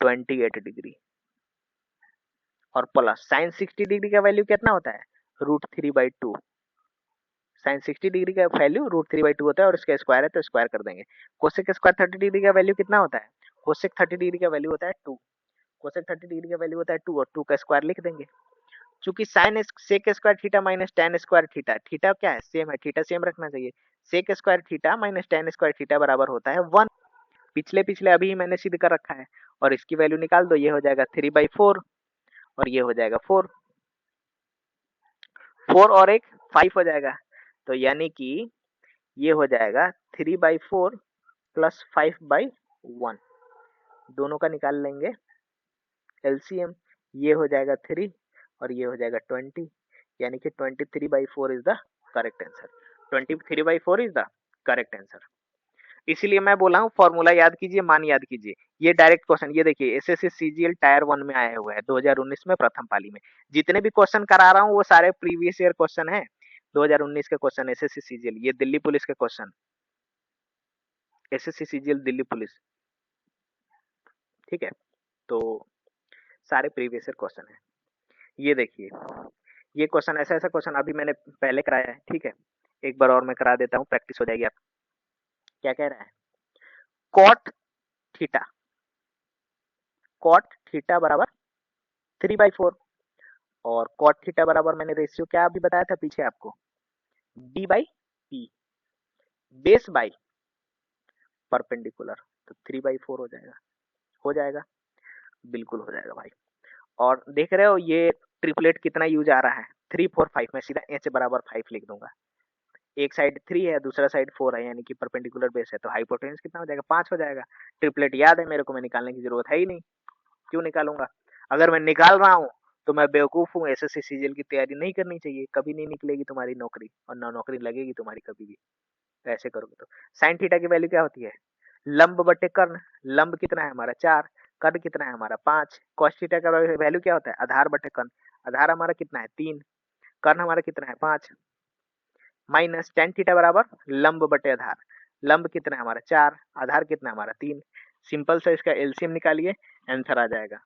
28 degree, और प्लस साइन 60 डिग्री का वैल्यू कितना होता है √3/2। साइन 60 डिग्री का वैल्यू √3/2 होता है, और इसका स्क्वायर है तो स्क्वायर कर देंगे। कोसेक स्क्वायर 30 डिग्री का वैल्यू कितना होता है, कोसेक 30 डिग्री का वैल्यू होता है 2, कोसेक 30 डिग्री का वैल्यू होता है 2, और 2 का स्क्वायर लिख देंगे। चूंकि sine sec square theta minus tan square theta, theta क्या है सेम है, थीटा सेम रखना चाहिए। Sec square theta minus tan square theta बराबर होता है 1। पिछले पिछले अभी मैंने सिद्ध कर रखा है, और इसकी वैल्यू निकाल दो, ये हो जाएगा 3/4, और ये हो जाएगा 4, 4 और एक 5 हो जाएगा। तो यानी कि ये हो जाएगा 3/4 प्लस 5/1, दोनों का निकाल लेंगे एलसीएम, ये हो जाएगा 3 और ये हो जाएगा 20, यानी कि 23/4 is the correct answer, 23/4 is the correct answer. इसीलिए मैं बोला हूँ फॉर्मूला याद कीजिए, मान याद कीजिए। ये डायरेक्ट क्वेश्चन, ये देखिए एसएससी सीजीएल टायर 1 में आया हुआ है 2019 में प्रथम पाली में। जितने भी क्वेश्चन करा रहा हूँ वो सारे प्रीवियस ईयर क्वेश्चन है, 2019 के क्वेश्चन एसएससी सीजीएल। ये दिल्ली पुलिस के question, SSC CGL Delhi police. ठीक है, तो सारे प्रीवियस ईयर क्वेश्चन है। ये देखिए, ये क्वेश्चन ऐसा ऐसा क्वेश्चन अभी मैंने पहले कराया है। ठीक है, एक बार और मैं करा देता हूँ, प्रैक्टिस हो जाएगी आप। क्या कह रहा है, कॉट थीटा, कॉट थीटा बराबर 3/4, और कॉट थीटा बराबर मैंने रेशियो क्या अभी बताया था पीछे आपको, D by P, base by perpendicular, तो 3/4 हो जाएगा, बिल्कुल हो जाएगा भाई। और देख रहे हो ये ट्रिपलेट कितना यूज आ रहा है, 3 4 5, मैं सीधा h बराबर 5 लिख दूंगा। एक साइड 3 है, दूसरा साइड 4 है, यानी कि परपेंडिकुलर बेस है, तो हाइपोटेन्यूज कितना हो जाएगा, 5 हो जाएगा। ट्रिपलेट याद है मेरे को, मैं निकालने की जरूरत है ही नहीं, क्यों निकालूंगा। अगर मैं निकाल रहा हूँ तो मैं बेवकूफ हूँ, एसएससी सीजीएल की तैयारी नहीं करनी चाहिए, कभी नहीं निकलेगी तुम्हारी नौकरी, और ना नौकरी लगेगी तुम्हारी कभी भी ऐसे करोगे तो। साइन थीटा की वैल्यू क्या होती है, लंब बटे कर्ण, लंब कितना है हमारा 4, कर्ण कितना है हमारा 5, कॉस थीटा का वैल्यू क्या होता है, आधार बटे कर्ण, आधार हमारा कितना है 3, कर्ण हमारा कितना है 5, माइनस टेन थीटा बराबर लंब बटे आधार, लंब कितना है हमारा 4, आधार कितना है हमारा 3, सिंपल से इसका एलसीएम निकालिए, आंसर आ जाएगा,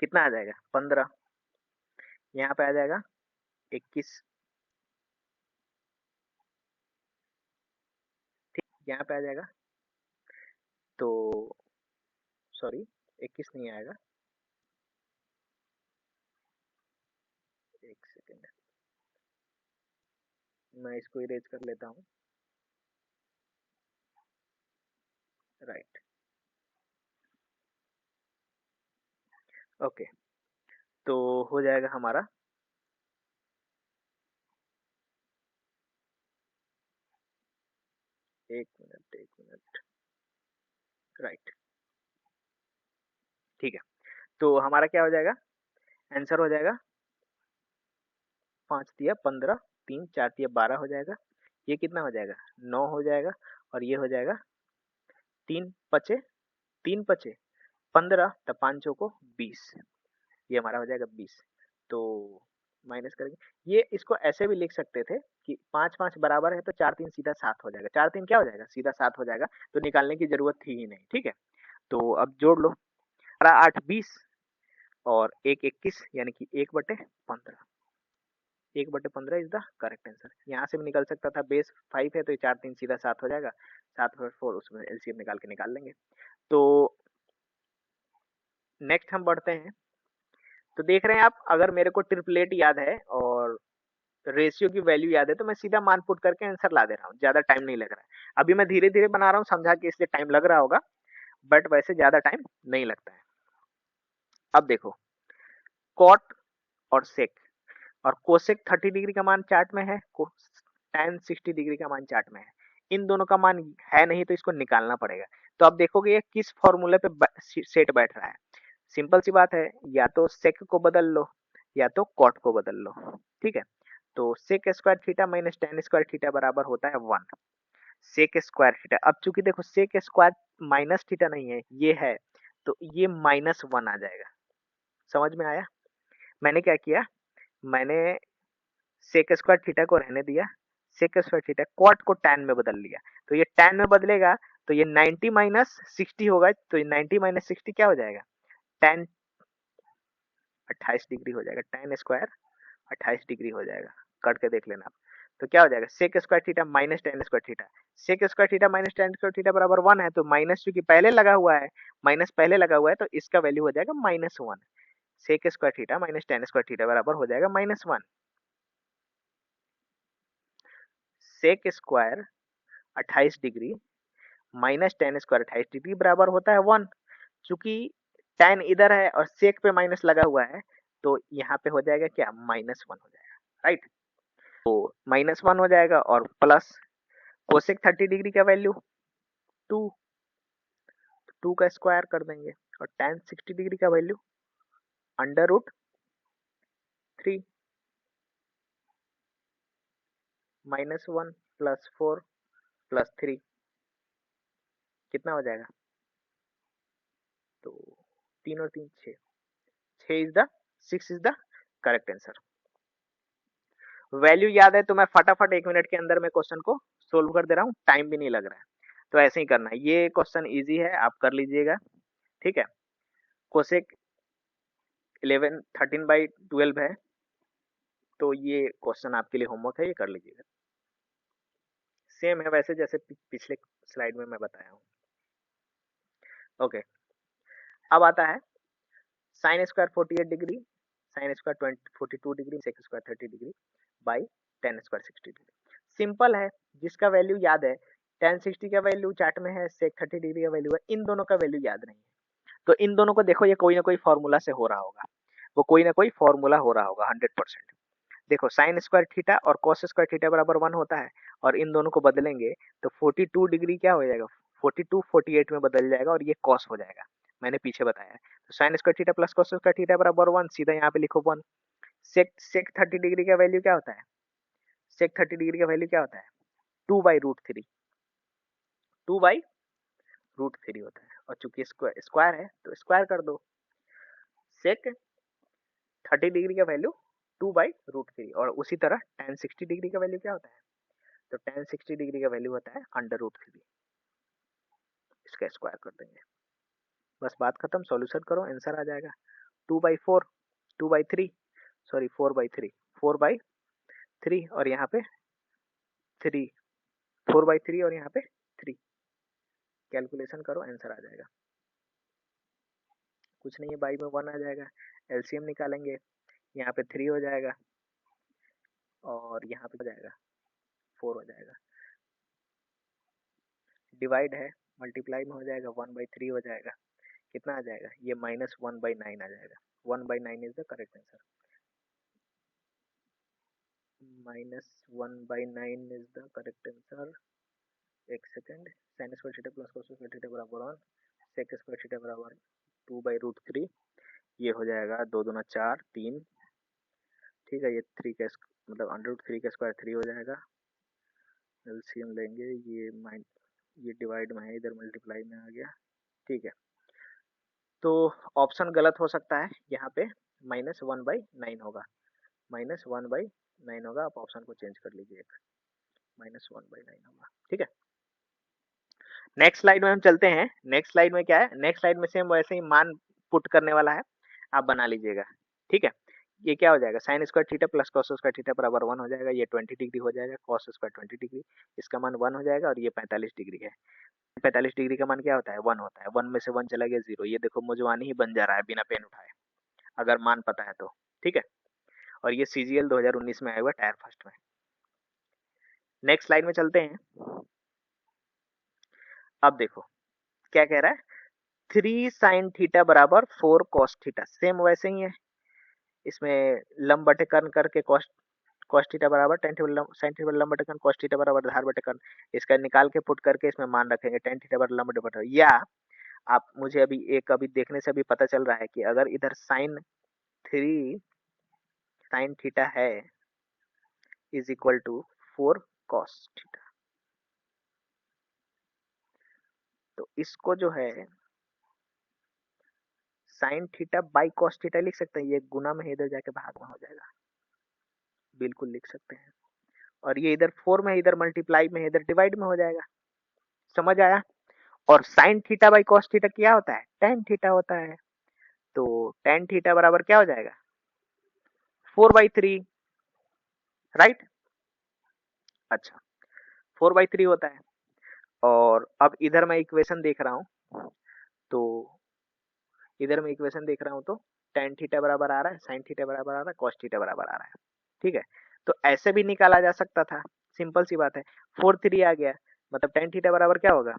कितना आ जाएगा 15, यहाँ पे आ जाएगा 21, ठीक, यहाँ पे आ जाएगा, तो सॉरी 21 नहीं आएगा, एक सेकेंड मैं इसको इरेज कर लेता हूँ, राइट, ओके, तो हो जाएगा हमारा एक मिनट, राइट, ठीक है, तो हमारा क्या हो जाएगा, आंसर हो जाएगा 5 दिया 15, 3 4 दिया 12 हो जाएगा, ये कितना हो जाएगा 9 हो जाएगा, और ये हो जाएगा 3 पचे 3 पचे 15, तब 5 को 20, ये हमारा हो जाएगा 20, तो माइनस करेंगे, ये इसको ऐसे भी लिख सकते थे कि 5 5 बराबर है, तो 4 3 सीधा 7 हो जाएगा, 4 3 क्या हो जाएगा सीधा 7 हो जाएगा, तो निकालने की जरूरत थी ही नहीं, ठीक है, तो अब जोड़ लो, 8 20 और 1 21, यानी कि 1/15, 1/15 इज द करेक्ट आंसर, यहाँ से भी निकल सकता था, बेस 5 है तो ये 4 3 सीधा 7 हो जाएगा, 7/4 उसमें एलसीएम निकाल के निकाल लेंगे। तो नेक्स्ट हम बढ़ते हैं, तो देख रहे हैं आप, अगर मेरे को ट्रिपलेट याद है और रेशियो की वैल्यू याद है, तो मैं सीधा मान पुट करके आंसर ला दे रहा हूँ, ज्यादा टाइम नहीं लग रहा है, अभी मैं धीरे धीरे बना रहा हूँ समझा के, इसलिए टाइम लग रहा होगा, बट वैसे ज्यादा टाइम नहीं लगता है। अब देखो, कॉट और सेक और कोसेक 30 डिग्री का मान चार्ट में है, tan 60 डिग्री का मान चार्ट में है, इन दोनों का मान है नहीं, तो इसको निकालना पड़ेगा। तो अब देखोगे ये किस फॉर्मूले पे सेट बैठ रहा है, सिंपल सी बात है, या तो सेक को बदल लो या तो कॉट को बदल लो, ठीक है, तो sec square theta minus tan square theta बराबर होता है 1, सेक स्क्वायर थीटा, अब चूंकि देखो सेक स्क्वायर माइनस थीटा नहीं है, ये है, तो ये -1 आ जाएगा, समझ में आया, मैंने क्या किया, मैंने सेक स्क्वायर थीटा को रहने दिया, सेक स्क्वायर थीटा कॉट को tan में बदल लिया, तो ये tan में बदलेगा, तो ये 90 माइनस 60 होगा, तो ये 90 माइनस 60 क्या हो जाएगा, tan 28 डिग्री हो जाएगा, tan स्क्वायर 28 डिग्री हो जाएगा, कट के देख लेना आप, तो क्या हो जाएगा sec square theta minus tan square theta, sec square theta minus tan square theta बराबर 1 है, तो माइनस चूंकि पहले लगा हुआ है, माइनस पहले लगा हुआ है, तो इसका वैल्यू हो जाएगा -1, sec square theta minus tan square theta बराबर हो जाएगा -1, sec square 28 degree minus tan square 28 degree बराबर होता है 1, चूंकि tan इधर है और सेक पे माइनस लगा हुआ है, तो यहाँ पे हो जाएगा क्या -1 हो जाएगा, राइट, तो -1 हो जाएगा, और प्लस कोसेक 30 डिग्री का वैल्यू 2, 2 का स्क्वायर कर देंगे, और tan 60 डिग्री का वैल्यू √3, -1 + 4 + 3 कितना हो जाएगा, तो 3 और 3 6, 6 is the correct answer. Value याद है तो मैं फटाफट 1 मिनट के अंदर में क्वेश्चन को सोल्व कर दे रहा हूँ, टाइम भी नहीं लग रहा है, तो ऐसे ही करना है, ये क्वेश्चन इजी है, आप कर लीजिएगा, ठीक है, कोसेक 13/12 है, तो ये क्वेश्चन आपके लिए होमवर्क है, ये कर लीजिएगा, सेम है वैसे जैसे पिछले स्लाइड में मैं बताया हूँ, ओके, अब आता है sine square 48 degree sine square 42 degree, sec square 30 degree by tan square 60 degree. Simple है, जिसका वैल्यू याद है, टेन 60 का वैल्यू चार्ट में है, सेक 30 डिग्री का वैल्यू है, इन दोनों का वैल्यू याद नहीं है, तो इन दोनों को देखो, ये कोई ना कोई फॉर्मूला से हो रहा होगा, वो कोई ना कोई फॉर्मूला हो रहा होगा 100%। देखो साइन स्क्वायर थीटा और कॉस स्क्वायर थीटा बराबर 1 होता है, और इन दोनों को बदलेंगे तो 42 डिग्री क्या हो जाएगा, 42 48 में बदल जाएगा और ये कॉस हो जाएगा, मैंने पीछे बताया है। तो sign square theta plus cos square theta बराबर 1, सीधा यहाँ पे लिखो 1। सेक 30 डिग्री का वैल्यू क्या होता है, सेक 30 डिग्री का वैल्यू क्या होता है, 2/√3, 2/√3 होता है, और चूंकि स्क्वायर है तो स्क्वायर कर दो। सेक 30 डिग्री का वैल्यू 2/√3, और उसी तरह tan 60 डिग्री का वैल्यू क्या होता है, तो tan 60 डिग्री का वैल्यू होता है √3, इसका स्क्वायर कर देंगे, बस बात खत्म। सॉल्यूशन करो, आंसर आ जाएगा 2/4, 2/3, सॉरी 4/3, 4/3, और यहाँ पे 3, 4/3 और यहाँ पे 3, कैलकुलेशन करो, आंसर आ जाएगा। कुछ नहीं है, बाई में 1 आ जाएगा, एलसीएम निकालेंगे, यहाँ पे 3 हो जाएगा और यहाँ पे हो जाएगा 4 हो जाएगा, डिवाइड है, मल्टीप्लाई में हो जाएगा 1/3 हो जाएगा, कितना आ जाएगा, ये -1/9 आ जाएगा, 1/9 is the correct answer, -1/9 is the correct answer. एक second, sine square theta plus cos square theta बराबर 1, सेक स्क्वायर थीटा बराबर 2/√3, ये हो जाएगा 2 दूना 4, 3, ठीक है, ये 3 का मतलब √3 का स्क्वायर 3 हो जाएगा, एलसीएम लेंगे, ये डिवाइड में है, इधर मल्टीप्लाई में आ गया, ठीक है। तो ऑप्शन गलत हो सकता है, यहाँ पे -1/9 होगा, -1/9 होगा, आप ऑप्शन को चेंज कर लीजिए, -1/9 होगा, ठीक है। नेक्स्ट स्लाइड में हम चलते हैं, नेक्स्ट स्लाइड में क्या है, नेक्स्ट स्लाइड में सेम वैसे ही मान पुट करने वाला है, आप बना लीजिएगा, ठीक है। ये क्या हो जाएगा, sign square theta plus cos square theta बराबर 1 हो जाएगा, ये 20 डिग्री हो जाएगा, कॉस स्क्वायर 20 डिग्री, इसका मान 1 हो जाएगा, और ये 45 डिग्री है, 45 डिग्री का मान क्या होता है, 1 होता है, 1 में से 1 चला गया 0, ये देखो मुजवानी ही बन जा रहा है बिना पेन उठाए, अगर मान पता है तो, ठीक है। और ये CGL 2019 में आया हुआ टायर फर्स्ट में। नेक्स्ट स्लाइड में चलते हैं, अब देखो क्या कह रहा है, 3 साइन थीटा बराबर 4 कॉस थीटा, सेम वैसे ही है, इसमें लंब बटे कर्ण करके कॉस थीटा बराबर टेन थीटा साइन थीटा लंब बटे कर्ण, कॉस थीटा बराबर धार बटे कर्ण, इसका निकाल के पुट करके इसमें मान रखेंगे टेन थीटा बराबर लंब बटे, या आप मुझे अभी देखने से भी पता चल रहा है कि अगर इधर साइन थीटा है is equal to 4 cos theta, तो इसको जो है sine theta by cos theta लिख सकते हैं, ये गुना में इधर जाके भाग में हो जाएगा, बिल्कुल लिख सकते हैं, और ये इधर 4 में, इधर मल्टीप्लाई में, इधर डिवाइड में हो जाएगा, समझ आया। और sign theta by cos theta क्या होता है, टेन थीटा होता है, तो टेन थीटा बराबर क्या हो जाएगा, 4/3, राइट, अच्छा 4/3 होता है। और अब इधर मैं इक्वेशन देख रहा हूं, तो इधर मैं इक्वेशन देख रहा हूं, तो टेन थीटा बराबर आ रहा है, साइन थीटा बराबर आ रहा है, कॉस थीटा बराबर आ रहा है, ठीक है। तो ऐसे भी निकाला जा सकता था, सिंपल सी बात है, 4/3 आ गया, मतलब टेन थीटा बराबर क्या होगा,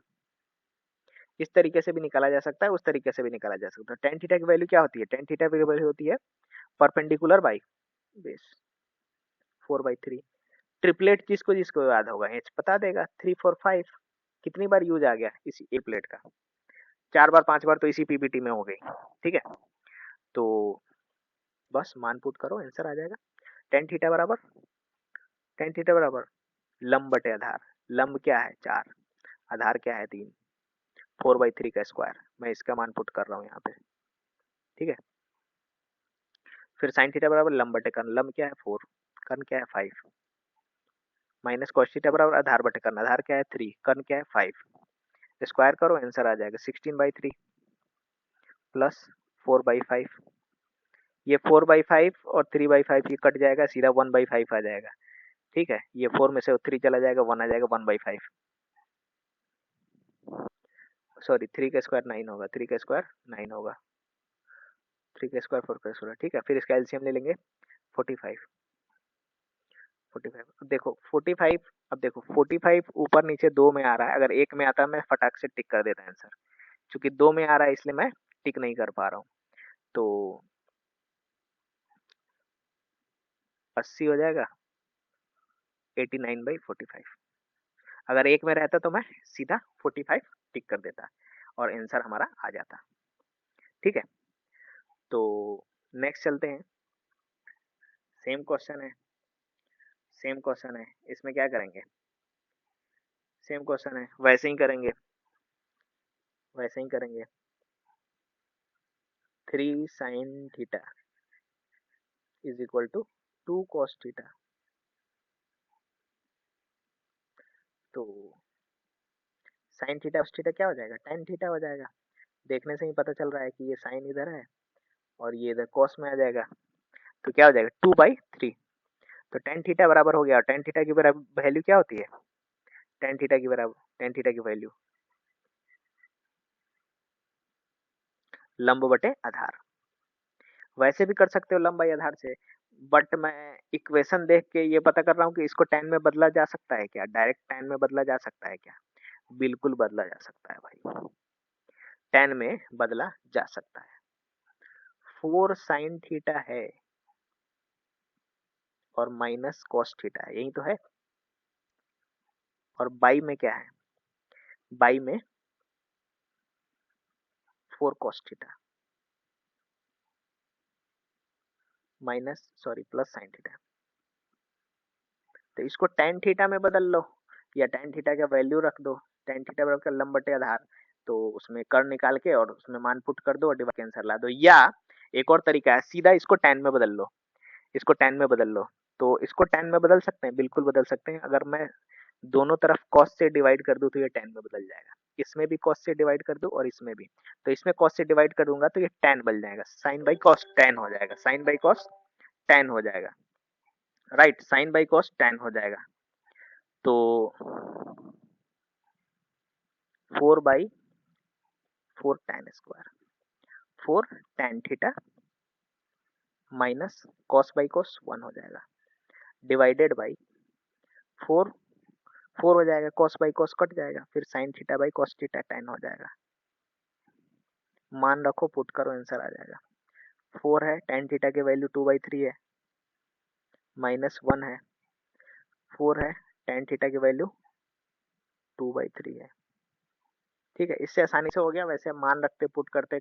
इस तरीके से भी निकाला जा सकता है, उस तरीके से भी निकाला जा सकता है। टेन थीटा की वैल्यू क्या होती है, टेन थीटा की वैल्यू होती है परपेंडिकुलर बाई बेस 4/3, ट्रिपलेट जिसको जिसको याद होगा एच बता देगा, 3 4 5, कितनी बार यूज आ गया इसी ए प्लेट का, 4 बार 5 बार तो इसी पीपीटी में हो गई, ठीक है। तो बस मान पुट करो, आंसर आ जाएगा, टेन थीटा बराबर लंब बटे आधार, लंब क्या है 4, आधार क्या है 3, 4/3 का स्क्वायर, मैं इसका मान पुट कर रहा हूँ यहाँ पे, ठीक है। फिर साइन थीटा बराबर लंब बटे कर्ण, लंब क्या है 4, कर्ण क्या है 5, माइनस कॉस थीटा बराबर आधार बटे कर्ण, आधार क्या है 3, कर्ण क्या है 5, स्क्वायर करो, आंसर आ जाएगा 16/3 प्लस 4/5, ये 4/5 और 3/5 ये कट जाएगा, सीधा 1/5 आ जाएगा, ठीक है। ये 4 में से 3 चला जाएगा, 1 आ जाएगा, 1/5, सॉरी 3 का स्क्वायर 9 होगा, 3 का स्क्वायर 9 होगा, 3 का स्क्वायर 4 का स्क्वायर, ठीक है। फिर इसका एलसीएम ले लेंगे 45। 45 देखो 45, अब देखो 45 ऊपर नीचे दो में आ रहा है, अगर एक में आता मैं फटाक से टिक कर देता आंसर, क्योंकि दो में आ रहा है इसलिए मैं टिक नहीं कर पा रहा हूँ। तो 80 हो जाएगा 89/45। अगर एक में रहता तो मैं सीधा 45 टिक कर देता और आंसर हमारा आ जाता, ठीक है। तो नेक्स्ट चलते हैं, सेम क्वेश्चन है, सेम क्वेश्चन है, इसमें क्या करेंगे, सेम क्वेश्चन है, वैसे ही करेंगे, वैसे ही करेंगे। 3 sin theta is equal to 2 cos theta. तो sin थीटा cos थीटा क्या हो जाएगा, tan थीटा हो जाएगा। देखने से ही पता चल रहा है कि ये sin इधर है और ये इधर cos में आ जाएगा, तो क्या हो जाएगा 2/3। तो tan थीटा बराबर हो गया, और tan थीटा की बराबर वैल्यू क्या होती है, tan थीटा की बराबर, tan थीटा की वैल्यू लंब बटे आधार। वैसे भी कर सकते हो लंब बाई आधार से, बट मैं इक्वेशन देख के ये पता कर रहा हूँ कि इसको tan में बदला जा सकता है क्या, डायरेक्ट tan में बदला जा सकता है क्या, बिल्कुल बदला जा सकता है भाई, tan में बदला जा सकता है। 4 sin थीटा है और माइनस cos थीटा है, यही तो है। और बाई में क्या है, बाई में 4 cos theta minus sorry plus sin theta. तो इसको tan थीटा में बदल लो या tan थीटा का वैल्यू रख दो, tan थीटा बराबर लंब बटे आधार, तो उसमें कर निकाल के और उसमें मान पुट कर दो और डिवाइड आंसर ला दो। या एक और तरीका है, सीधा इसको tan में बदल लो, इसको tan में बदल लो। तो इसको tan में बदल सकते हैं, बिल्कुल बदल सकते हैं। अगर मैं दोनों तरफ cos से डिवाइड कर दूं तो ये tan में बदल जाएगा, इसमें भी cos से डिवाइड कर दूं और इसमें भी, तो इसमें cos से डिवाइड कर दूंगा तो ये tan बन जाएगा, sin बाई cos tan हो जाएगा, sin बाई cos tan हो जाएगा, right, sin by cos tan हो जाएगा। तो 4/4 tan square, 4 tan theta minus cos by cos 1 हो जाएगा, डिवाइडेड बाई 4, 4 हो जाएगा, cos बाई cos कट जाएगा, फिर sin theta by cos theta tan हो जाएगा। मान रखो, पुट करो, आंसर आ जाएगा। 4 है, tan थीटा की वैल्यू 2/3 है, माइनस 1 है, 4 है, tan थीटा की वैल्यू 2/3 है, ठीक है। इससे आसानी से हो गया। वैसे मान रखते, पुट करते,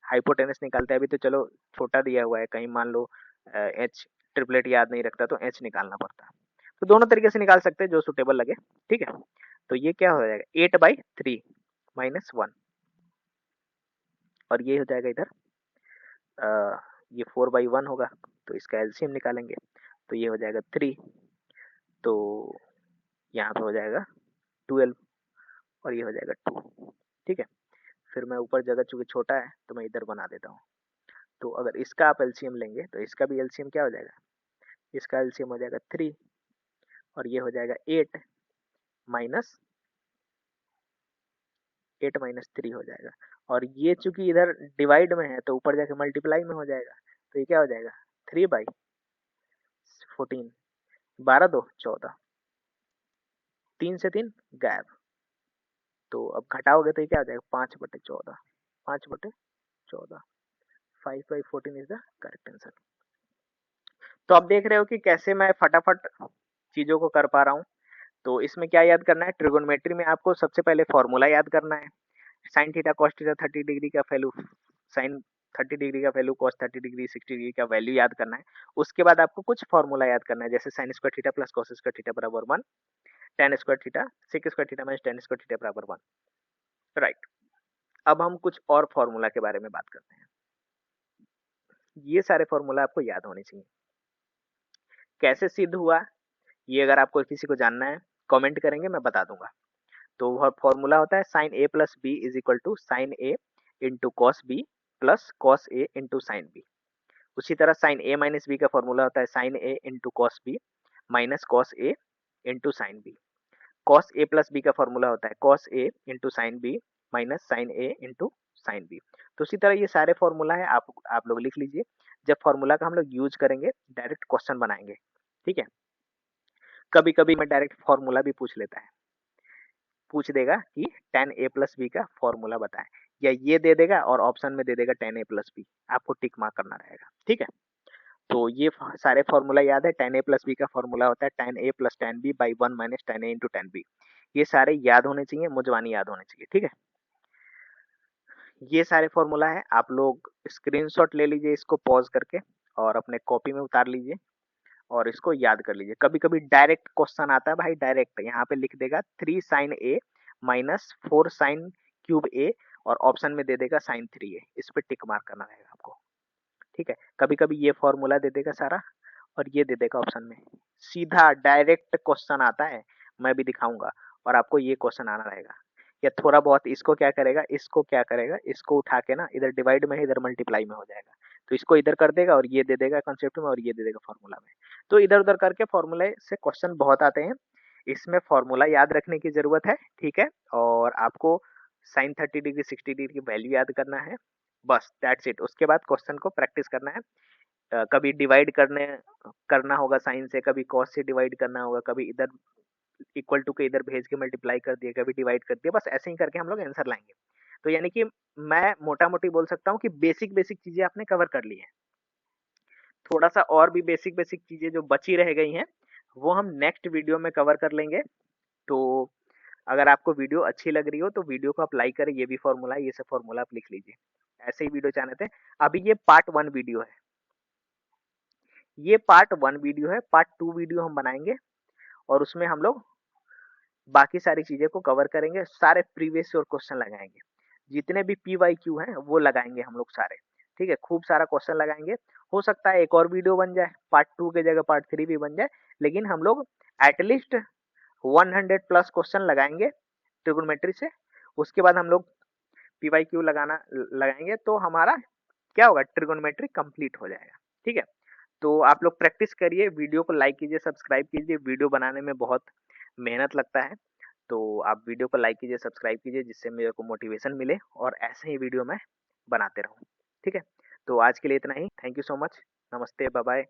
हाइपोटेनस निकालते, अभी तो चलो छोटा दिया हुआ है, कहीं मान लो एच ट्रिपलेट याद नहीं रखता तो एच निकालना पड़ता, तो दोनों तरीके से निकाल सकते हैं जो सुटेबल लगे, ठीक है। तो ये क्या हो जाएगा 8/3 माइनस 1, और ये हो जाएगा इधर ये 4/1 होगा, तो इसका एलसीएम निकालेंगे, तो ये हो जाएगा 3, तो यहाँ पे हो जाएगा 12 और ये हो जाएगा 2, ठीक है। फिर मैं ऊपर जगह चूंकि छोटा है तो मैं इधर बना देता हूँ। तो अगर इसका आप एलसीएम लेंगे तो इसका भी एलसीएम क्या हो जाएगा, इसका एलसीएम हो जाएगा 3 और ये हो जाएगा 8 माइनस 3 हो जाएगा, और ये चूंकि इधर डिवाइड में है तो ऊपर जाके मल्टीप्लाई में हो जाएगा, तो ये क्या हो जाएगा 3/14, 12 2 14, 3 से 3 गायब, तो अब घटाओगे तो ये क्या हो जाएगा 5/14, 5/14, 5/14 इज द करेक्ट आंसर। तो आप देख रहे हो कि कैसे मैं फटाफट चीजों को कर पा रहा हूँ। तो इसमें क्या याद करना है, ट्रिगोनोमेट्री में आपको सबसे पहले फॉर्मूला याद करना है, sine theta cos theta 30 degree का वैल्यू, साइन 30 डिग्री का वैल्यू, कॉस 30 डिग्री 60 डिग्री का वैल्यू याद करना है। उसके बाद आपको कुछ फॉर्मूला याद करना है, जैसे sine square theta plus cos square theta बराबर 1, tan square theta sec square theta minus tan square theta बराबर 1, राइट। अब हम कुछ और फॉर्मूला के बारे में बात करते हैं। ये सारे फॉर्मूला आपको याद होने चाहिए। कैसे सिद्ध हुआ, ये अगर आपको किसी को जानना है कमेंट करेंगे, मैं बता दूंगा। तो वह फॉर्मूला होता है sine a plus b is equal to sine a into cos b plus cos a into sine b. उसी तरह साइन ए माइनस बी का फॉर्मूला होता है sine a into cos b minus cos a into sine b. Cos a plus b का फॉर्मूला होता है cos a into sine b minus sine a into sine b. तो इसी तरह ये सारे फॉर्मूला है, आप लोग लिख लीजिए। जब फॉर्मूला का हम लोग यूज करेंगे डायरेक्ट क्वेश्चन बनाएंगे, ठीक है। कभी कभी मैं डायरेक्ट फॉर्मूला भी पूछ देगा कि tan a प्लस बी का फॉर्मूला बताएं, या ये दे देगा और ऑप्शन में दे देगा tan a प्लस बी, आपको टिक मार्क करना रहेगा, ठीक है। तो ये सारे फॉर्मूला याद है। tan a प्लस बी का फॉर्मूला होता है tan a plus tan b by 1 minus tan a into tan b। ये सारे याद होने चाहिए, मुजवानी याद होने चाहिए, ठीक है। ये सारे फॉर्मूला है, आप लोग स्क्रीनशॉट ले लीजिए इसको पॉज करके और अपने कॉपी में उतार लीजिए और इसको याद कर लीजिए। कभी कभी डायरेक्ट क्वेश्चन आता है भाई, डायरेक्ट यहाँ पे लिख देगा 3 sign a minus 4 sine cube ए और ऑप्शन में दे देगा साइन 3 ए, इस पे टिक मार्क करना रहेगा आपको, ठीक है। कभी कभी ये फॉर्मूला दे देगा सारा और ये दे देगा ऑप्शन में, सीधा डायरेक्ट क्वेश्चन आता है, मैं भी दिखाऊंगा और आपको ये क्वेश्चन आना रहेगा। या थोड़ा बहुत इसको क्या करेगा, इसको उठा के ना इधर डिवाइड में है, इधर मल्टीप्लाई में हो जाएगा, तो इसको इधर कर देगा और ये दे देगा कंसेप्ट में और ये दे देगा फॉर्मूला में। तो इधर उधर करके फॉर्मूले से क्वेश्चन बहुत आते हैं, इसमें फॉर्मूला याद रखने की जरूरत है, ठीक है। और आपको साइन 30 डिग्री 60 डिग्री की वैल्यू याद करना है, बस दैट्स इट। उसके बाद क्वेश्चन को प्रैक्टिस करना है। कभी डिवाइड करना होगा साइन से, कभी कॉस से डिवाइड करना होगा, कभी इधर इक्वल टू के इधर भेज के मल्टीप्लाई कर दिया, कभी डिवाइड कर दिया, बस ऐसे ही करके हम लोग आंसर लाएंगे। तो यानी कि मैं मोटा मोटी बोल सकता हूँ कि बेसिक बेसिक चीजें आपने कवर कर ली है। थोड़ा सा और भी बेसिक बेसिक चीजें जो बची रह गई हैं वो हम नेक्स्ट वीडियो में कवर कर लेंगे। तो अगर आपको वीडियो अच्छी लग रही हो तो वीडियो को आप लाइक करें, ये भी फॉर्मूला है, ये सब फॉर्मूला आप लिख लीजिए। ऐसे ही वीडियो चाहते थे। अभी ये पार्ट 1 वीडियो है, ये पार्ट 1 वीडियो है, पार्ट 2 वीडियो हम बनाएंगे और उसमें हम लोग बाकी सारी चीजें को कवर करेंगे, सारे प्रीवियस और क्वेश्चन लगाएंगे, जितने भी PYQ हैं वो लगाएंगे हम लोग सारे, ठीक है। खूब सारा क्वेश्चन लगाएंगे। हो सकता है एक और वीडियो बन जाए, पार्ट 2 के जगह पार्ट 3 भी बन जाए, लेकिन हम लोग एटलीस्ट 100 प्लस क्वेश्चन लगाएंगे ट्रिगोनोमेट्री से। उसके बाद हम लोग PYQ लगाएंगे तो हमारा क्या होगा, ट्रिगोनोमेट्री कंप्लीट हो जाएगा, ठीक है। तो आप लोग प्रैक्टिस करिए, वीडियो को लाइक कीजिए, सब्सक्राइब कीजिए। वीडियो बनाने में बहुत मेहनत लगता है, तो आप वीडियो को लाइक कीजिए, सब्सक्राइब कीजिए, जिससे मेरे को मोटिवेशन मिले और ऐसे ही वीडियो मैं बनाते रहूं, ठीक है। तो आज के लिए इतना ही। Thank you so much. नमस्ते, बाय बाय।